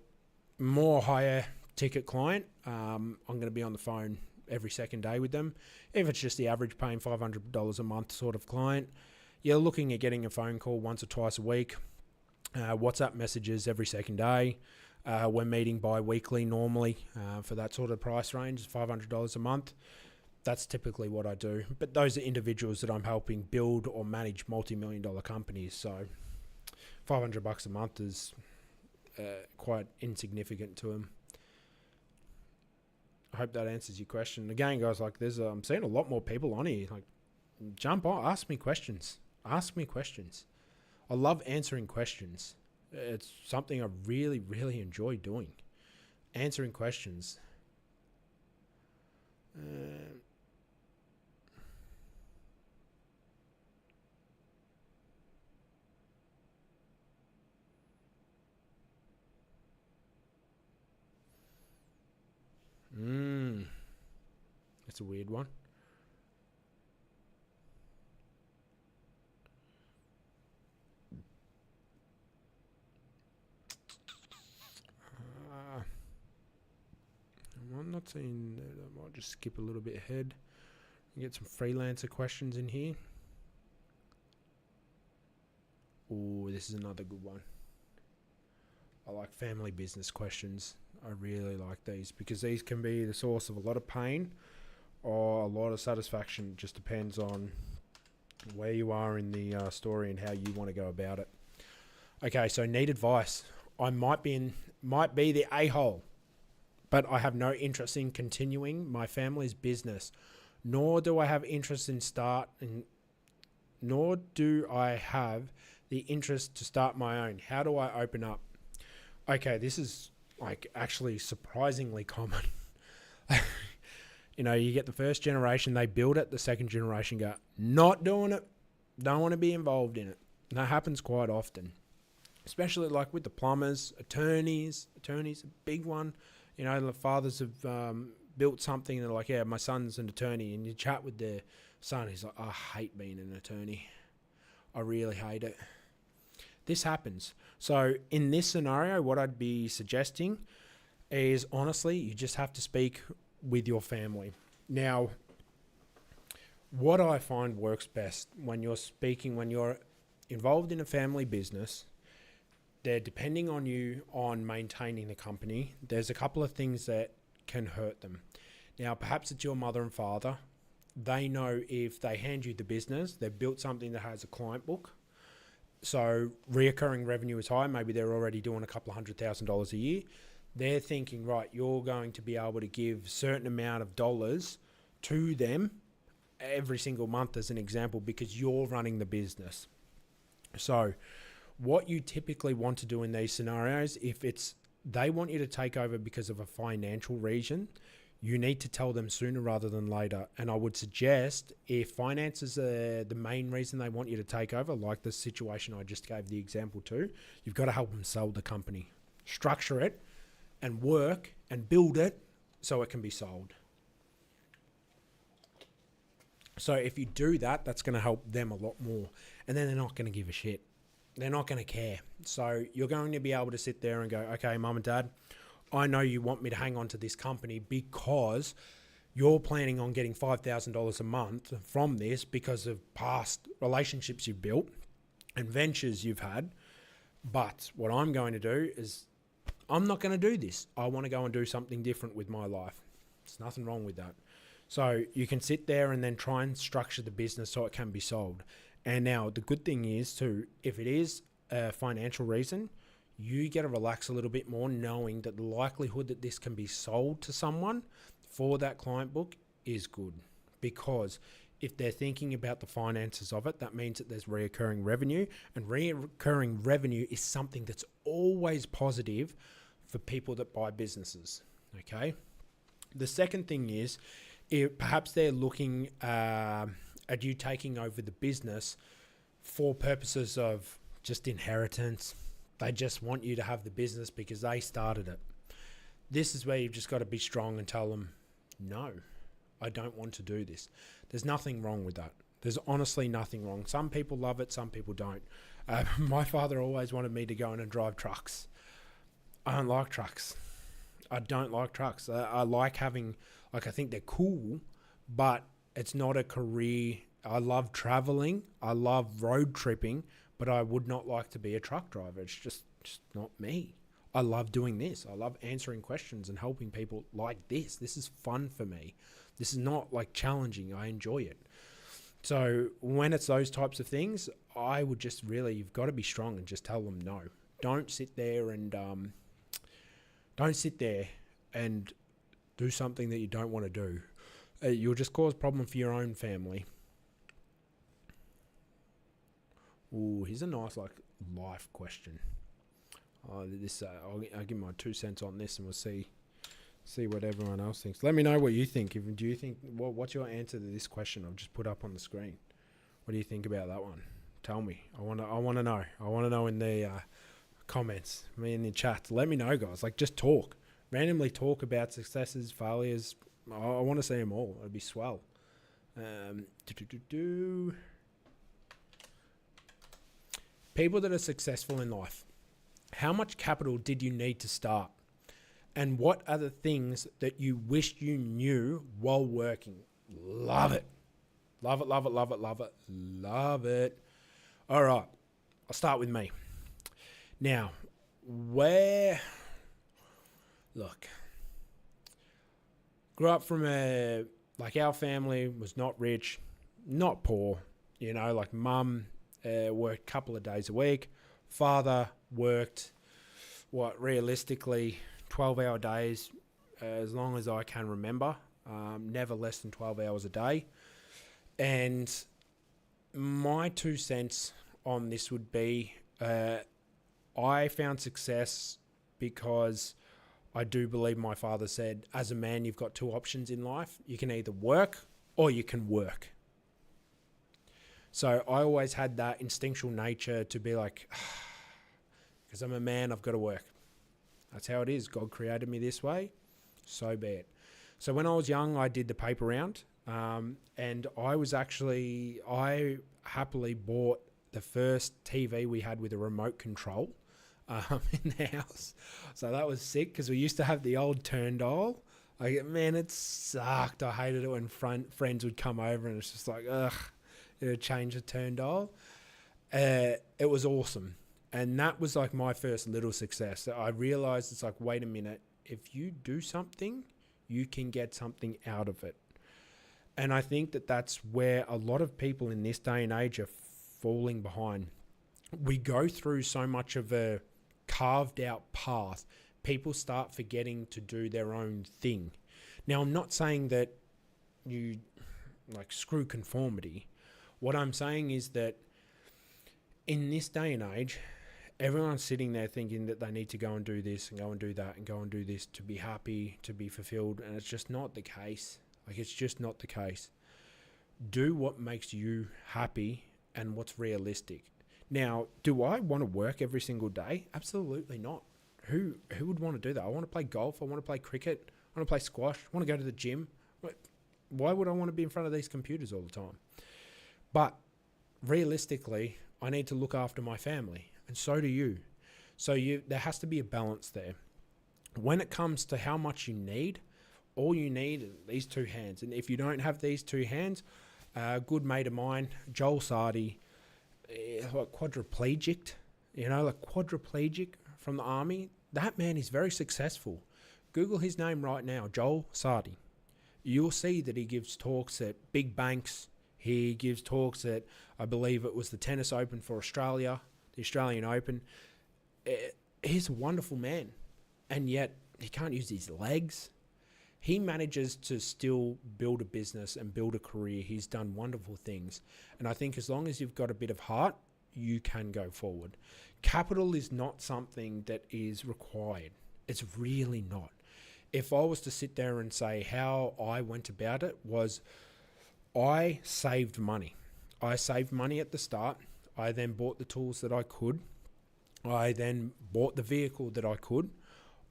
more higher ticket client, I'm going to be on the phone every second day with them. If it's just the average paying $500 a month sort of client, you're looking at getting a phone call once or twice a week. WhatsApp messages every second day. We're meeting bi-weekly normally for that sort of price range, $500 a month. That's typically what I do. But those are individuals that I'm helping build or manage multi-million-dollar companies. So $500 a month is quite insignificant to them. I hope that answers your question. Again, guys, like I'm seeing a lot more people on here. Like, jump on, ask me questions. Ask me questions. I love answering questions. It's something I really, really enjoy doing. Answering questions. That's a weird one. I'm not saying that. I might just skip a little bit ahead and get some freelancer questions in here. Oh, this is another good one. I like family business questions. I really like these because these can be the source of a lot of pain or a lot of satisfaction. It just depends on where you are in the story and how you want to go about it. Okay, so need advice. I might be the a-hole, but I have no interest in continuing my family's business, nor do I have interest nor do I have the interest to start my own. How do I open up? Okay, this is like actually surprisingly common. You know, you get the first generation, they build it, the second generation go, not doing it, don't want to be involved in it. And that happens quite often, especially like with the plumbers, attorneys, a big one. You know, the fathers have built something and they're like, yeah, my son's an attorney. And you chat with their son, he's like, I hate being an attorney. I really hate it. This happens. So in this scenario, what I'd be suggesting is honestly, you just have to speak with your family. Now, what I find works best when you're involved in a family business, they're depending on you on maintaining the company. There's a couple of things that can hurt them. Now, perhaps it's your mother and father. They know if they hand you the business, they've built something that has a client book. So reoccurring revenue is high. Maybe they're already doing a couple of $100,000 a year. They're thinking, right, you're going to be able to give a certain amount of dollars to them every single month as an example because you're running the business. So what you typically want to do in these scenarios, if they want you to take over because of a financial reason, you need to tell them sooner rather than later. And I would suggest if finances are the main reason they want you to take over, like the situation I just gave the example to, you've got to help them sell the company, structure it and work and build it so it can be sold. So if you do that, that's going to help them a lot more. And then they're not going to give a shit. They're not going to care. So you're going to be able to sit there and go, okay, mum and dad, I know you want me to hang on to this company because you're planning on getting $5,000 a month from this because of past relationships you've built and ventures you've had. But what I'm going to do is I'm not going to do this. I want to go and do something different with my life. There's nothing wrong with that. So you can sit there and then try and structure the business so it can be sold. And now the good thing is too, if it is a financial reason, you get to relax a little bit more, knowing that the likelihood that this can be sold to someone for that client book is good. Because if they're thinking about the finances of it, that means that there's reoccurring revenue, and reoccurring revenue is something that's always positive for people that buy businesses. Okay. The second thing is, perhaps they're looking at you taking over the business for purposes of just inheritance. They just want you to have the business because they started it. This is where you've just got to be strong and tell them, no, I don't want to do this. There's nothing wrong with that. There's honestly nothing wrong. Some people love it, some people don't. My father always wanted me to go in and drive trucks. I don't like trucks. I don't like trucks. I like having, I think they're cool, but it's not a career. I love traveling. I love road tripping, but I would not like to be a truck driver. It's just not me. I love doing this. I love answering questions and helping people like this. This is fun for me. This is not like challenging. I enjoy it. So when it's those types of things, I would just really, you've got to be strong and just tell them no. Don't sit there and do something that you don't want to do. You'll just cause problem for your own family. Ooh, here's a nice life question. I'll give my 2 cents on this, and we'll see what everyone else thinks. Let me know what you think. Do you think what's your answer to this question I've just put up on the screen? What do you think about that one? Tell me. I want to know. I want to know in the comments, in the chat. Let me know, guys. Just talk. Randomly talk about successes, failures. I want to see them all. It'd be swell. People that are successful in life. How much capital did you need to start? And what are the things that you wished you knew while working? Love it. Love it, love it, love it, love it, love it. All right. I'll start with me. Now, grew up from our family was not rich, not poor, mum worked a couple of days a week. Father worked, realistically, 12-hour days as long as I can remember, never less than 12 hours a day. And my 2 cents on this would be, I found success because I do believe my father said, as a man, you've got two options in life. You can either work or you can work. So I always had that instinctual nature to be like, because I'm a man, I've got to work. That's how it is. God created me this way. So be it. So when I was young, I did the paper round. And I happily bought the first TV we had with a remote control in the house. So that was sick because we used to have the old turn dial. It sucked. I hated it when friends would come over and it's just like, it would change the turn dial. It was awesome. And that was like my first little success. So I realized it's like, wait a minute, if you do something, you can get something out of it. And I think that that's where a lot of people in this day and age are falling behind. We go through so much of a carved out path, people start forgetting to do their own thing. Now, I'm not saying that you screw conformity. What I'm saying is that in this day and age, everyone's sitting there thinking that they need to go and do this and go and do that and go and do this to be happy, to be fulfilled. And it's just not the case. It's just not the case. Do what makes you happy and what's realistic. Now, do I want to work every single day? Absolutely not. Who would want to do that? I want to play golf. I want to play cricket. I want to play squash. I want to go to the gym. Why would I want to be in front of these computers all the time? But realistically, I need to look after my family, and so do you. So there has to be a balance there. When it comes to how much you need, all you need is these two hands. And if you don't have these two hands, a good mate of mine, Joel Sardi, quadriplegic from the army. That man is very successful. Google his name right now, Joel Sardi. You'll see that he gives talks at big banks. He gives talks at, I believe it was the Tennis Open for Australia, the Australian Open. he's a wonderful man, and yet he can't use his legs. He manages to still build a business and build a career. He's done wonderful things. And I think as long as you've got a bit of heart, you can go forward. Capital is not something that is required. It's really not. If I was to sit there and say how I went about it was I saved money. I saved money at the start. I then bought the tools that I could. I then bought the vehicle that I could.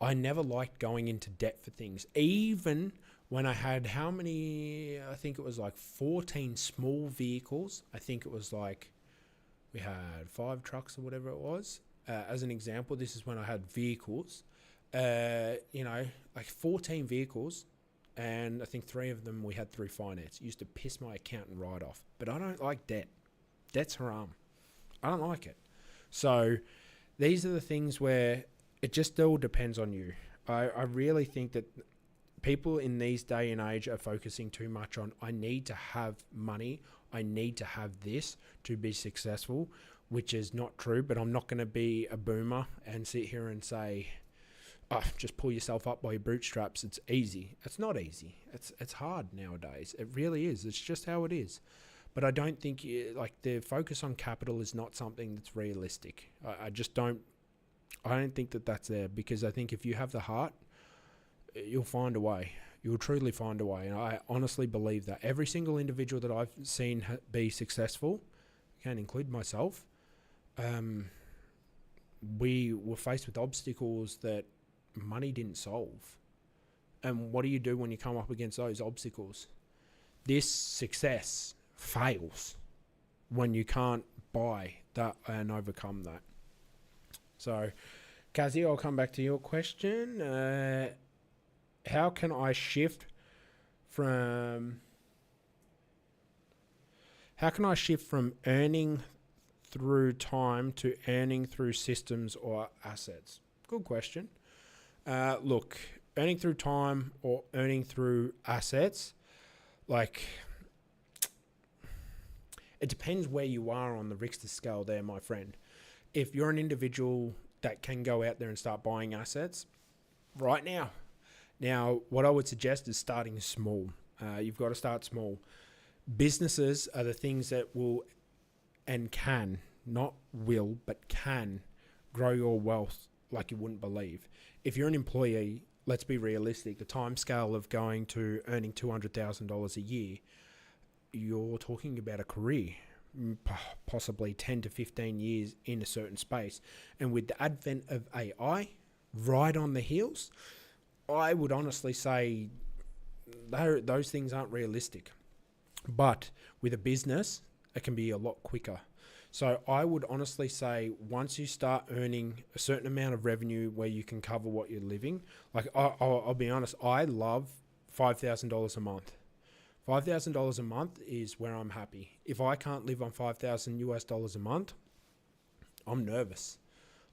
I never liked going into debt for things. Even when I had I think it was like 14 small vehicles. I think it was like we had 5 trucks or whatever it was. As an example, this is when I had vehicles. Like 14 vehicles. And I think 3 of them we had through finance. It used to piss my accountant right off. But I don't like debt. Debt's haram. I don't like it. So these are the things where it just all depends on you. I really think that people in these day and age are focusing too much on, I need to have money, I need to have this to be successful, which is not true. But I'm not going to be a boomer and sit here and say, just pull yourself up by your bootstraps. It's easy. It's not easy. It's hard nowadays. It really is. It's just how it is. But I don't think the focus on capital is not something that's realistic. I don't think that that's there, because I think if you have the heart, you'll find a way. You'll truly find a way. And I honestly believe that every single individual that I've seen be successful, can include myself, we were faced with obstacles that money didn't solve. And what do you do when you come up against those obstacles? This success fails when you can't buy that and overcome that. So, Kazi, I'll come back to your question. How can I shift from earning through time to earning through systems or assets? Good question. Look, earning through time or earning through assets, it depends where you are on the Richter scale there, my friend. If you're an individual that can go out there and start buying assets right now. Now, what I would suggest is starting small. You've got to start small. Businesses are the things that will and can, not will, but can grow your wealth like you wouldn't believe. If you're an employee, let's be realistic. The time scale of going to earning $200,000 a year, you're talking about a career, possibly 10 to 15 years in a certain space. And with the advent of AI right on the heels, I would honestly say those things aren't realistic. But with a business, it can be a lot quicker. So I would honestly say once you start earning a certain amount of revenue where you can cover what you're living, I'll be honest, I love $5,000 a month. $5,000 a month is where I'm happy. If I can't live on $5,000 a month, I'm nervous.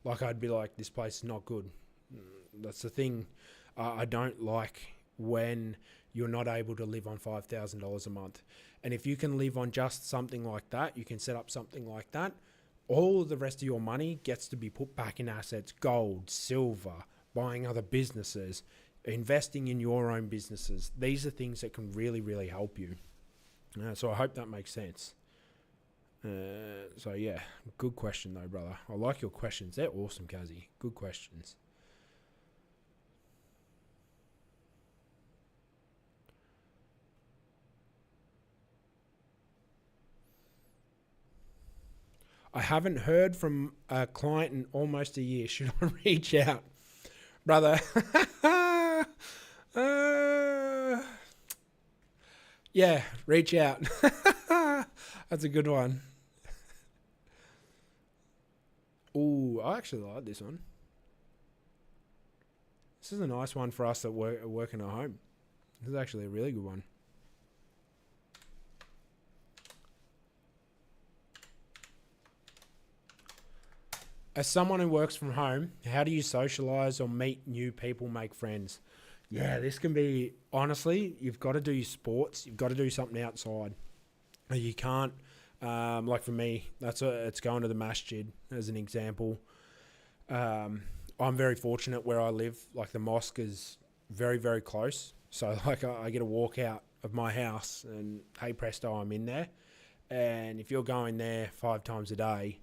I'd be like, this place is not good. That's the thing. I don't like when you're not able to live on $5,000 a month. And if you can live on just something like that, you can set up something like that, all of the rest of your money gets to be put back in assets, gold, silver, buying other businesses, investing in your own businesses. These are things that can really, really help you. So I hope that makes sense. So yeah, good question though, brother. I like your questions. They're awesome, Kazi. Good questions. I haven't heard from a client in almost a year. Should I reach out? Brother. Yeah, reach out. That's a good one. Ooh, I actually like this one. This is a nice one for us that are working at home. This is actually a really good one. As someone who works from home, how do you socialize or meet new people, make friends? Yeah, this can be, honestly, you've got to do sports. You've got to do something outside. You can't, like for me, it's going to the masjid as an example. I'm very fortunate where I live. Like the mosque is very, very close. So like I get a walk out of my house and hey presto, I'm in there. And if you're going there 5 times a day,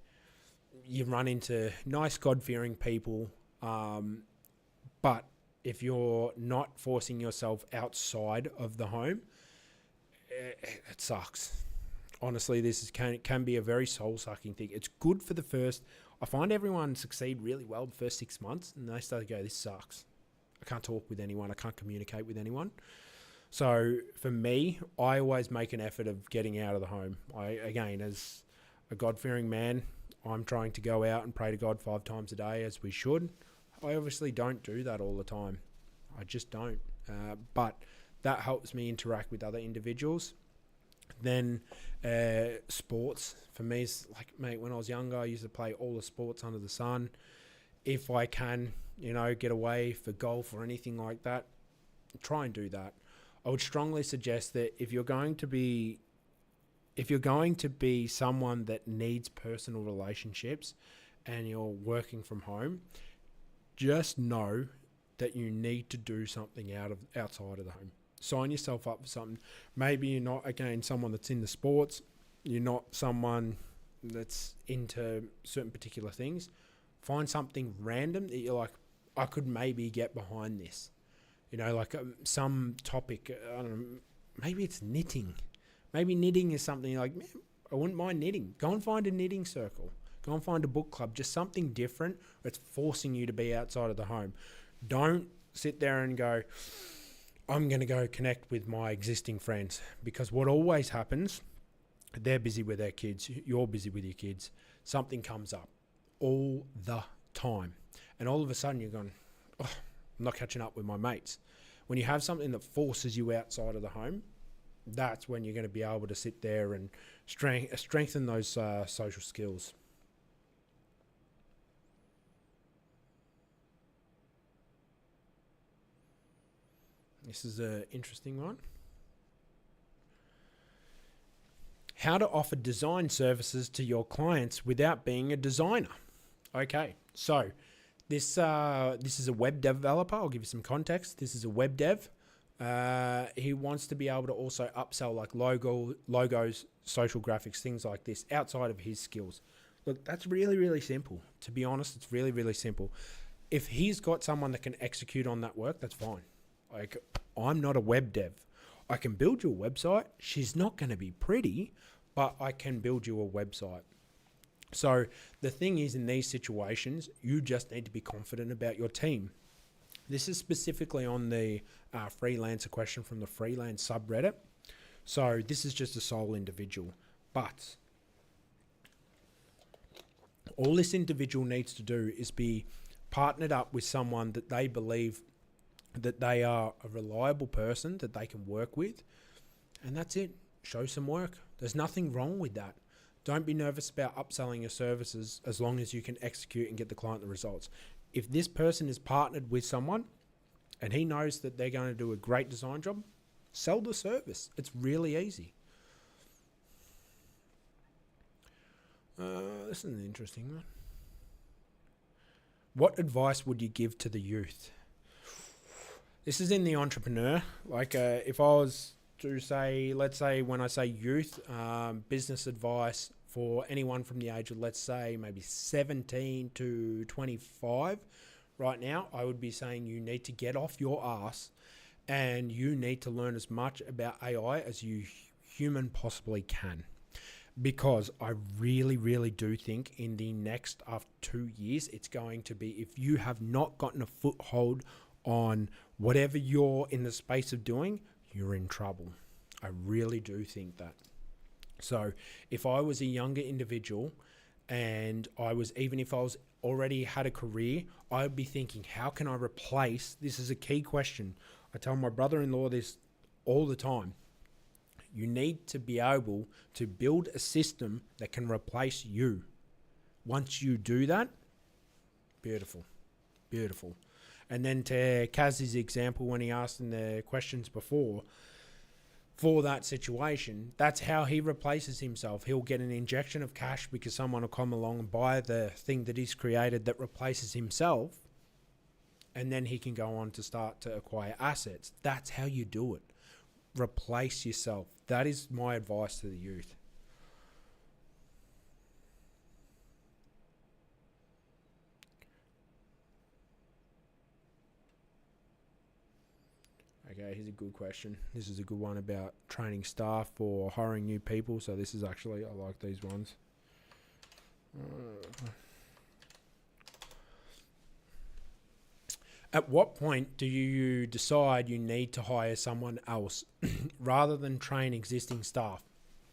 you run into nice God-fearing people. But if you're not forcing yourself outside of the home, it sucks. Honestly, this can be a very soul-sucking thing. It's good for the first... I find everyone succeed really well the first 6 months, and they start to go, this sucks. I can't talk with anyone. I can't communicate with anyone. So for me, I always make an effort of getting out of the home. Again, as a God-fearing man, I'm trying to go out and pray to God 5 times a day, as we should. I obviously don't do that all the time. I just don't. But that helps me interact with other individuals. Then sports for me is like, mate, when I was younger, I used to play all the sports under the sun. If I can, get away for golf or anything like that, try and do that. I would strongly suggest that if you're going to be someone that needs personal relationships and you're working from home, just know that you need to do something outside of the home. Sign yourself up for something. Maybe you're not, again, someone that's into sports. You're not someone that's into certain particular things. Find something random that you're like, I could maybe get behind this. Like some topic, I don't know, maybe it's knitting. Maybe knitting is something you're like, man, I wouldn't mind knitting. Go and find a knitting circle. Go and find a book club. Just something different that's forcing you to be outside of the home. Don't sit there and go, I'm going to go connect with my existing friends, because what always happens, they're busy with their kids, you're busy with your kids, something comes up all the time. And all of a sudden you're going, oh, I'm not catching up with my mates. When you have something that forces you outside of the home, that's when you're going to be able to sit there and strengthen those social skills. This is an interesting one. How to offer design services to your clients without being a designer. Okay, so this is a web developer. I'll give you some context. This is a web dev. He wants to be able to also upsell like logos, social graphics, things like this outside of his skills. Look, that's really, really simple. To be honest, it's really, really simple. If he's got someone that can execute on that work, that's fine. Like, I'm not a web dev. I can build you a website. She's not going to be pretty, but I can build you a website. So the thing is, in these situations, you just need to be confident about your team. This is specifically on the freelancer question from the freelance subreddit. So this is just a sole individual, but all this individual needs to do is be partnered up with someone that they believe that they are a reliable person that they can work with, and that's it. Show some work. There's nothing wrong with that. Don't be nervous about upselling your services as long as you can execute and get the client the results. If this person is partnered with someone and he knows that they're going to do a great design job, sell the service. It's really easy. This is an interesting one. What advice would you give to the youth? This is in the entrepreneur. Like if I was to say, let's say when I say youth, business advice for anyone from the age of, let's say, maybe 17 to 25 right now, I would be saying you need to get off your ass and you need to learn as much about AI as you human possibly can. Because I really, really do think in the next, after 2 years, it's going to be, if you have not gotten a foothold on whatever you're in the space of doing, you're in trouble. I really do think that. So if I was a younger individual and even if I was already had a career, I'd be thinking, how can I replace, this is a key question. I tell my brother-in-law this all the time. You need to be able to build a system that can replace you. Once you do that, beautiful, beautiful. And then to Kaz's example, when he asked in the questions before, for that situation, that's how he replaces himself. He'll get an injection of cash because someone will come along and buy the thing that he's created that replaces himself. and then he can go on to start to acquire assets. That's how you do it. Replace yourself. That is my advice to the youth. Okay, here's a good question. This is a good one about training staff or hiring new people. So this is actually, I like these ones. At what point do you decide you need to hire someone else rather than train existing staff?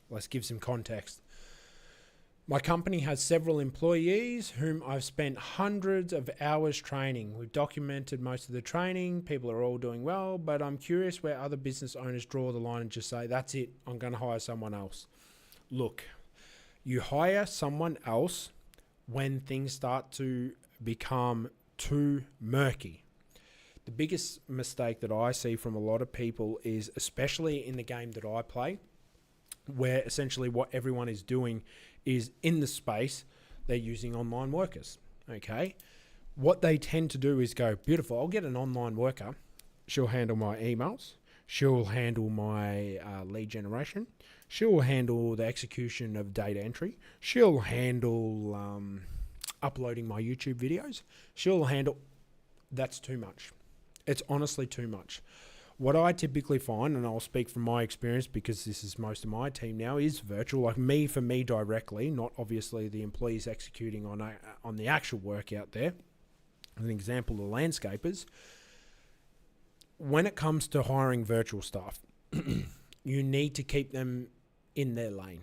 Let's give some context. My company has several employees whom I've spent hundreds of hours training. We've documented most of the training. People are all doing well, but I'm curious where other business owners draw the line and just say, that's it, I'm going to hire someone else. Look, you hire someone else when things start to become too murky. The biggest mistake that I see from a lot of people is, especially in the game that I play, where essentially what everyone is doing is in the space, they're using online workers, okay? What they tend to do is go, beautiful, I'll get an online worker. She'll handle my emails. She'll handle my lead generation. She'll handle the execution of data entry. She'll handle uploading my YouTube videos. She'll handle... That's too much. It's honestly too much. What I typically find, and I'll speak from my experience because this is most of my team now, is virtual. Like for me directly, not obviously the employees executing on the actual work out there. As an example, the landscapers. When it comes to hiring virtual staff, you need to keep them in their lane.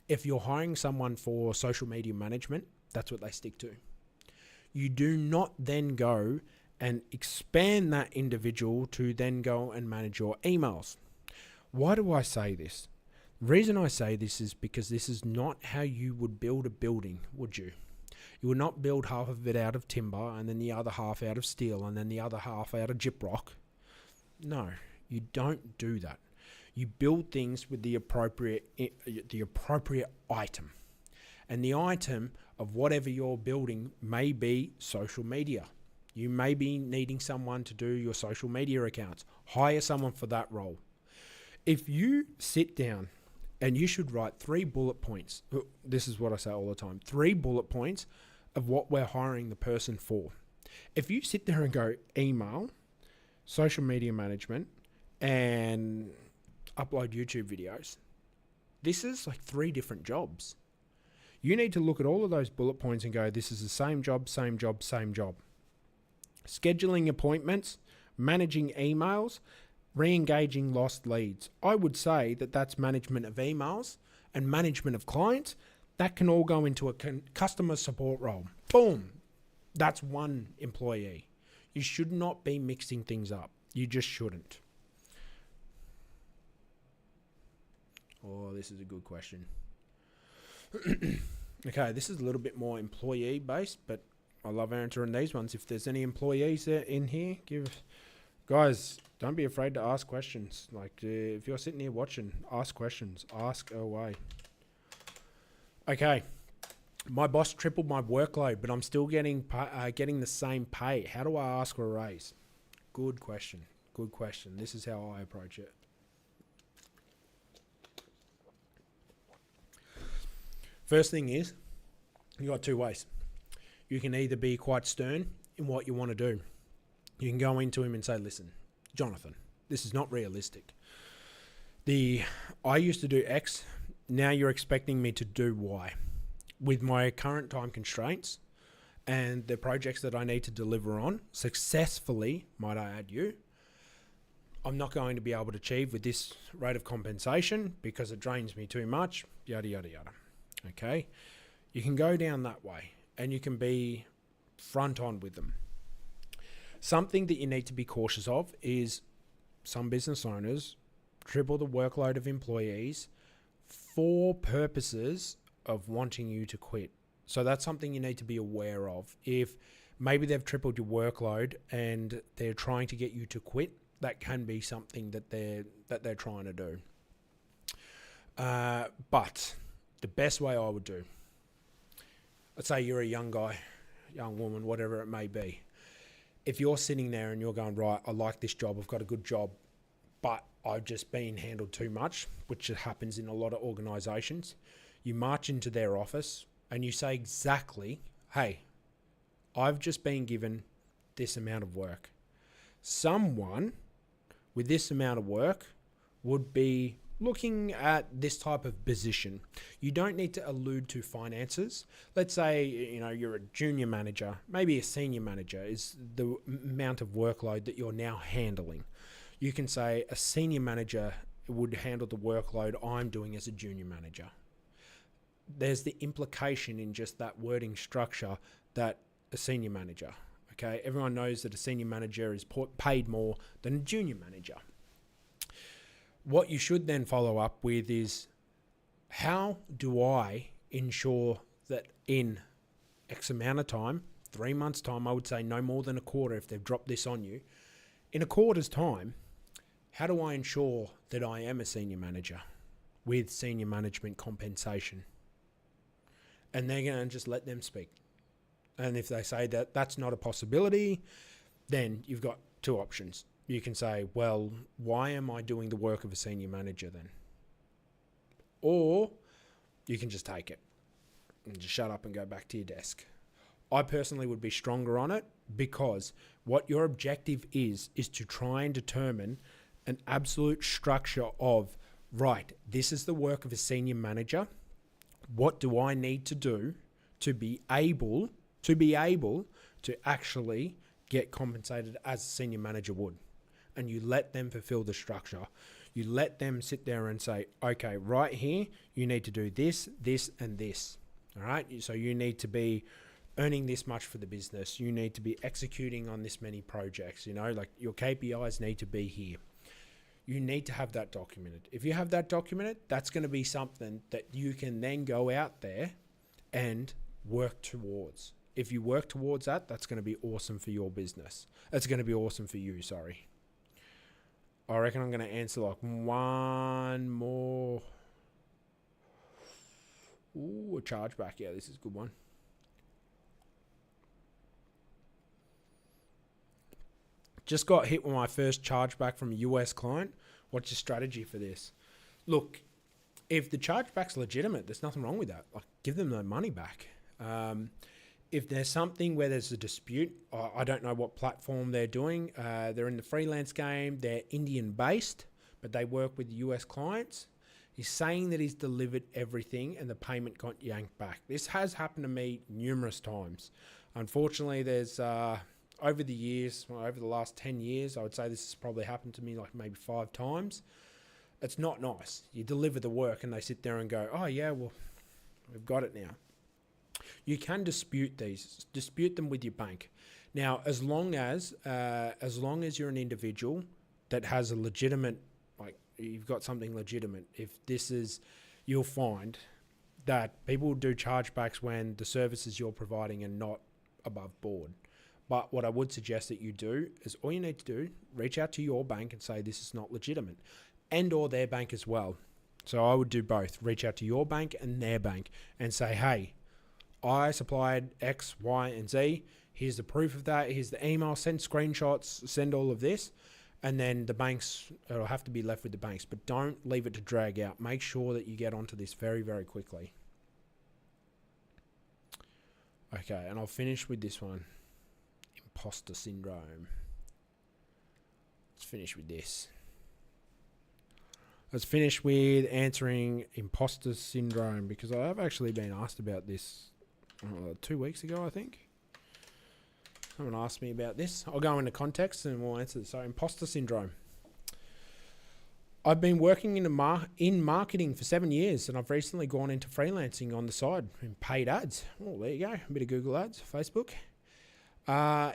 If you're hiring someone for social media management, that's what they stick to. You do not then go and expand that individual to then go and manage your emails. Why do I say this? The reason I say this is because this is not how you would build a building, would you? You would not build half of it out of timber and then the other half out of steel and then the other half out of gyprock. No, you don't do that. You build things with the appropriate item. And the item of whatever you're building may be social media. You may be needing someone to do your social media accounts. Hire someone for that role. If you sit down and you should write 3 bullet points, this is what I say all the time, 3 bullet points of what we're hiring the person for. If you sit there and go email, social media management, and upload YouTube videos, this is like 3 different jobs. You need to look at all of those bullet points and go, this is the same job, same job, same job. Scheduling appointments, managing emails, re-engaging lost leads. I would say that that's management of emails and management of clients. That can all go into a customer support role. Boom. That's one employee. You should not be mixing things up. You just shouldn't. Oh, this is a good question. Okay, this is a little bit more employee based, but I love answering these ones. If there's any employees there in here, guys, don't be afraid to ask questions. Like if you're sitting here watching, ask questions, ask away. Okay, my boss tripled my workload, but I'm still getting the same pay. How do I ask for a raise? Good question. Good question. This is how I approach it. First thing is, you got 2 ways. You can either be quite stern in what you want to do. You can go into him and say, listen, Jonathan, this is not realistic. I used to do X, now you're expecting me to do Y. With my current time constraints and the projects that I need to deliver on successfully, might I add you, I'm not going to be able to achieve with this rate of compensation because it drains me too much, yada, yada, yada. Okay? You can go down that way. And you can be front on with them. Something that you need to be cautious of is some business owners triple the workload of employees for purposes of wanting you to quit. So that's something you need to be aware of. If maybe they've tripled your workload and they're trying to get you to quit, that can be something that they're trying to do. But the best way I would do, let's say you're a young guy, young woman, whatever it may be. if you're sitting there and you're going, right, I like this job, I've got a good job, but I've just been handled too much, which happens in a lot of organizations, you march into their office and you say exactly, hey, I've just been given this amount of work. Someone with this amount of work would be looking at this type of position. You don't need to allude to finances. Let's say, you're a junior manager, maybe a senior manager is the amount of workload that you're now handling. You can say a senior manager would handle the workload I'm doing as a junior manager. There's the implication in just that wording structure that a senior manager, okay? Everyone knows that a senior manager is paid more than a junior manager. What you should then follow up with is, how do I ensure that in X amount of time, 3 months' time, I would say no more than a quarter if they've dropped this on you, in a quarter's time, how do I ensure that I am a senior manager with senior management compensation? And they're going to just let them speak. And if they say that that's not a possibility, then you've got two options. You can say, well, why am I doing the work of a senior manager then? Or you can just take it and just shut up and go back to your desk. I personally would be stronger on it, because what your objective is to try and determine an absolute structure of, right, this is the work of a senior manager. What do I need to do to be able to actually get compensated as a senior manager would? And you let them fulfill the structure. You let them sit there and say, okay, right here, you need to do this, this, and this. All right. So you need to be earning this much for the business. You need to be executing on this many projects. Like your KPIs need to be here. You need to have that documented. If you have that documented, that's going to be something that you can then go out there and work towards. If you work towards that, that's going to be awesome for your business. That's going to be awesome for you, sorry. I reckon I'm going to answer like one more. Ooh, a chargeback. Yeah, this is a good one. Just got hit with my first chargeback from a US client. What's your strategy for this? Look, if the chargeback's legitimate, there's nothing wrong with that. Like, give them their money back. If there's something where there's a dispute, I don't know what platform they're doing. They're in the freelance game. They're Indian based, but they work with US clients. He's saying that he's delivered everything and the payment got yanked back. This has happened to me numerous times. Unfortunately, there's over the years, over the last 10 years, I would say this has probably happened to me like maybe 5 times. It's not nice. You deliver the work and they sit there and go, oh yeah, well, we've got it now. You can dispute them with your bank. Now, as long as you're an individual that has a legitimate, like you've got something legitimate, you'll find that people will do chargebacks when the services you're providing are not above board. But what I would suggest that you do is, all you need to do, reach out to your bank and say this is not legitimate, and or their bank as well. So I would do both. Reach out to your bank and their bank and say, hey, I supplied X, Y, and Z. Here's the proof of that. Here's the email. Send screenshots. Send all of this. And then the banks, it'll have to be left with the banks. But don't leave it to drag out. Make sure that you get onto this very, very quickly. Okay, and I'll finish with this one. Imposter syndrome. Let's finish with this. Let's finish with answering imposter syndrome, because I have actually been asked about this 2 weeks ago, I think. Someone asked me about this. I'll go into context and we'll answer this. So, imposter syndrome. I've been working in marketing for 7 years, and I've recently gone into freelancing on the side in paid ads. Oh, there you go. A bit of Google ads, Facebook.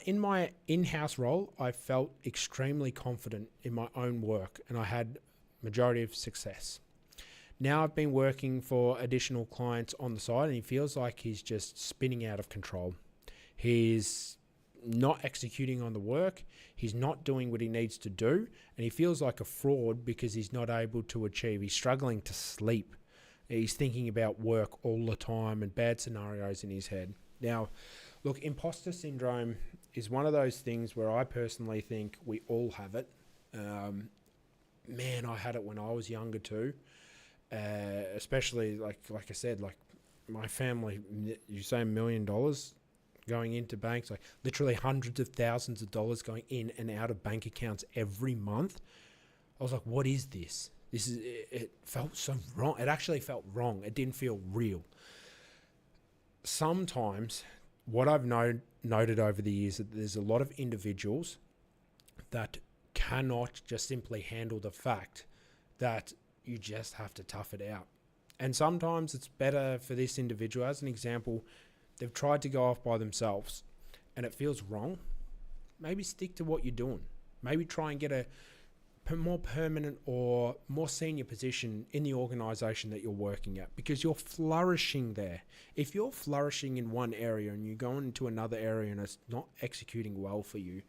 In my in-house role, I felt extremely confident in my own work, and I had majority of success. Now I've been working for additional clients on the side, and he feels like he's just spinning out of control. He's not executing on the work. He's not doing what he needs to do, and he feels like a fraud because he's not able to achieve. He's struggling to sleep. He's thinking about work all the time and bad scenarios in his head. Now, look, imposter syndrome is one of those things where I personally think we all have it. Man, I had it when I was younger too. Especially like I said, like my family, you say $1 million going into banks, like literally hundreds of thousands of dollars going in and out of bank accounts every month. I was like, what is this? It felt so wrong. It actually felt wrong. It didn't feel real. Sometimes what I've noted over the years that there's a lot of individuals that cannot just simply handle the fact that you just have to tough it out. And sometimes it's better for this individual. As an example, they've tried to go off by themselves and it feels wrong. Maybe stick to what you're doing. Maybe try and get a more permanent or more senior position in the organization that you're working at, because you're flourishing there. If you're flourishing in one area and you're going into another area and it's not executing well for you,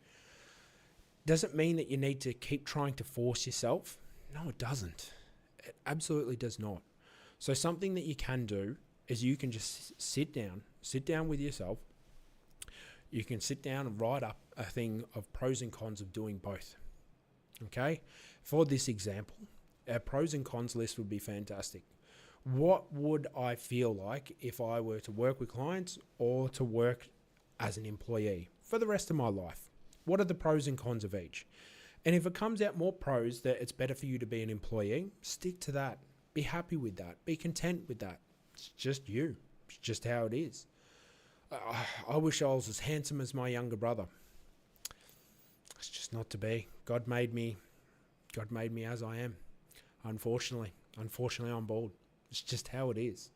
doesn't mean that you need to keep trying to force yourself. No, it doesn't. It absolutely does not. So something that you can do is you can just sit down with yourself. You can sit down and write up a thing of pros and cons of doing both. Okay? For this example, a pros and cons list would be fantastic. What would I feel like if I were to work with clients or to work as an employee for the rest of my life? What are the pros and cons of each? And if it comes out more pros that it's better for you to be an employee, stick to that. Be happy with that. Be content with that. It's just you. It's just how it is. I wish I was as handsome as my younger brother. It's just not to be. God made me as I am. Unfortunately, I'm bald. It's just how it is.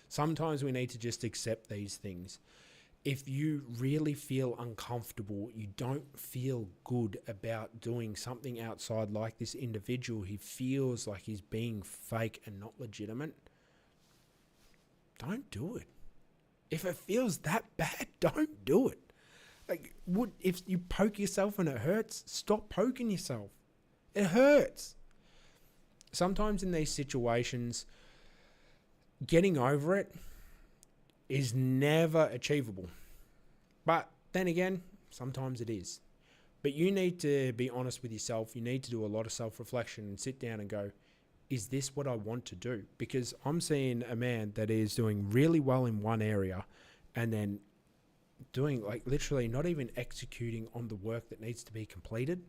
Sometimes we need to just accept these things. If you really feel uncomfortable, you don't feel good about doing something outside like this individual, he feels like he's being fake and not legitimate, don't do it. If it feels that bad, don't do it. Like, if you poke yourself and it hurts, stop poking yourself. It hurts. Sometimes in these situations, getting over it is never achievable. But then again, sometimes it is. But you need to be honest with yourself. You need to do a lot of self-reflection and sit down and go, is this what I want to do? Because I'm seeing a man that is doing really well in one area and then doing like literally not even executing on the work that needs to be completed.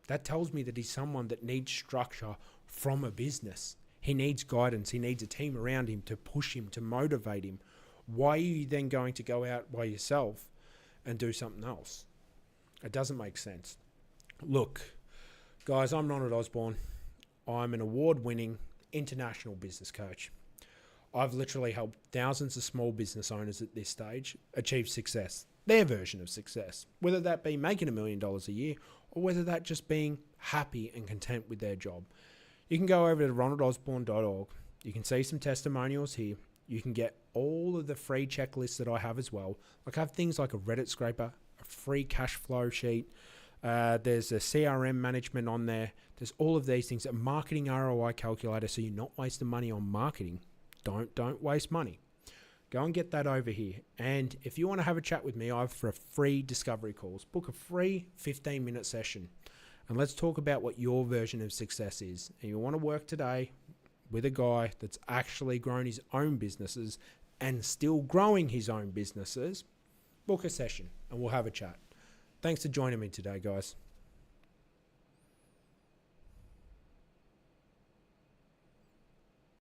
That tells me that he's someone that needs structure from a business. He needs guidance. He needs a team around him to push him, to motivate him. Why are you then going to go out by yourself and do something else? It doesn't make sense. Look, guys, I'm Ronald Osborne. I'm an award-winning international business coach. I've literally helped thousands of small business owners at this stage achieve success, their version of success, whether that be making $1 million a year or whether that just being happy and content with their job. You can go over to ronaldosborne.org. You can see some testimonials here. You can get all of the free checklists that I have as well. Like I have things like a Reddit scraper, a free cash flow sheet. There's a CRM management on there. There's all of these things, a marketing ROI calculator, so you're not wasting money on marketing. Don't waste money. Go and get that over here. And if you want to have a chat with me, I have for a free discovery calls. Book a free 15-minute session. And let's talk about what your version of success is. And you want to work today with a guy that's actually grown his own businesses and still growing his own businesses, book a session and we'll have a chat. Thanks for joining me today, guys.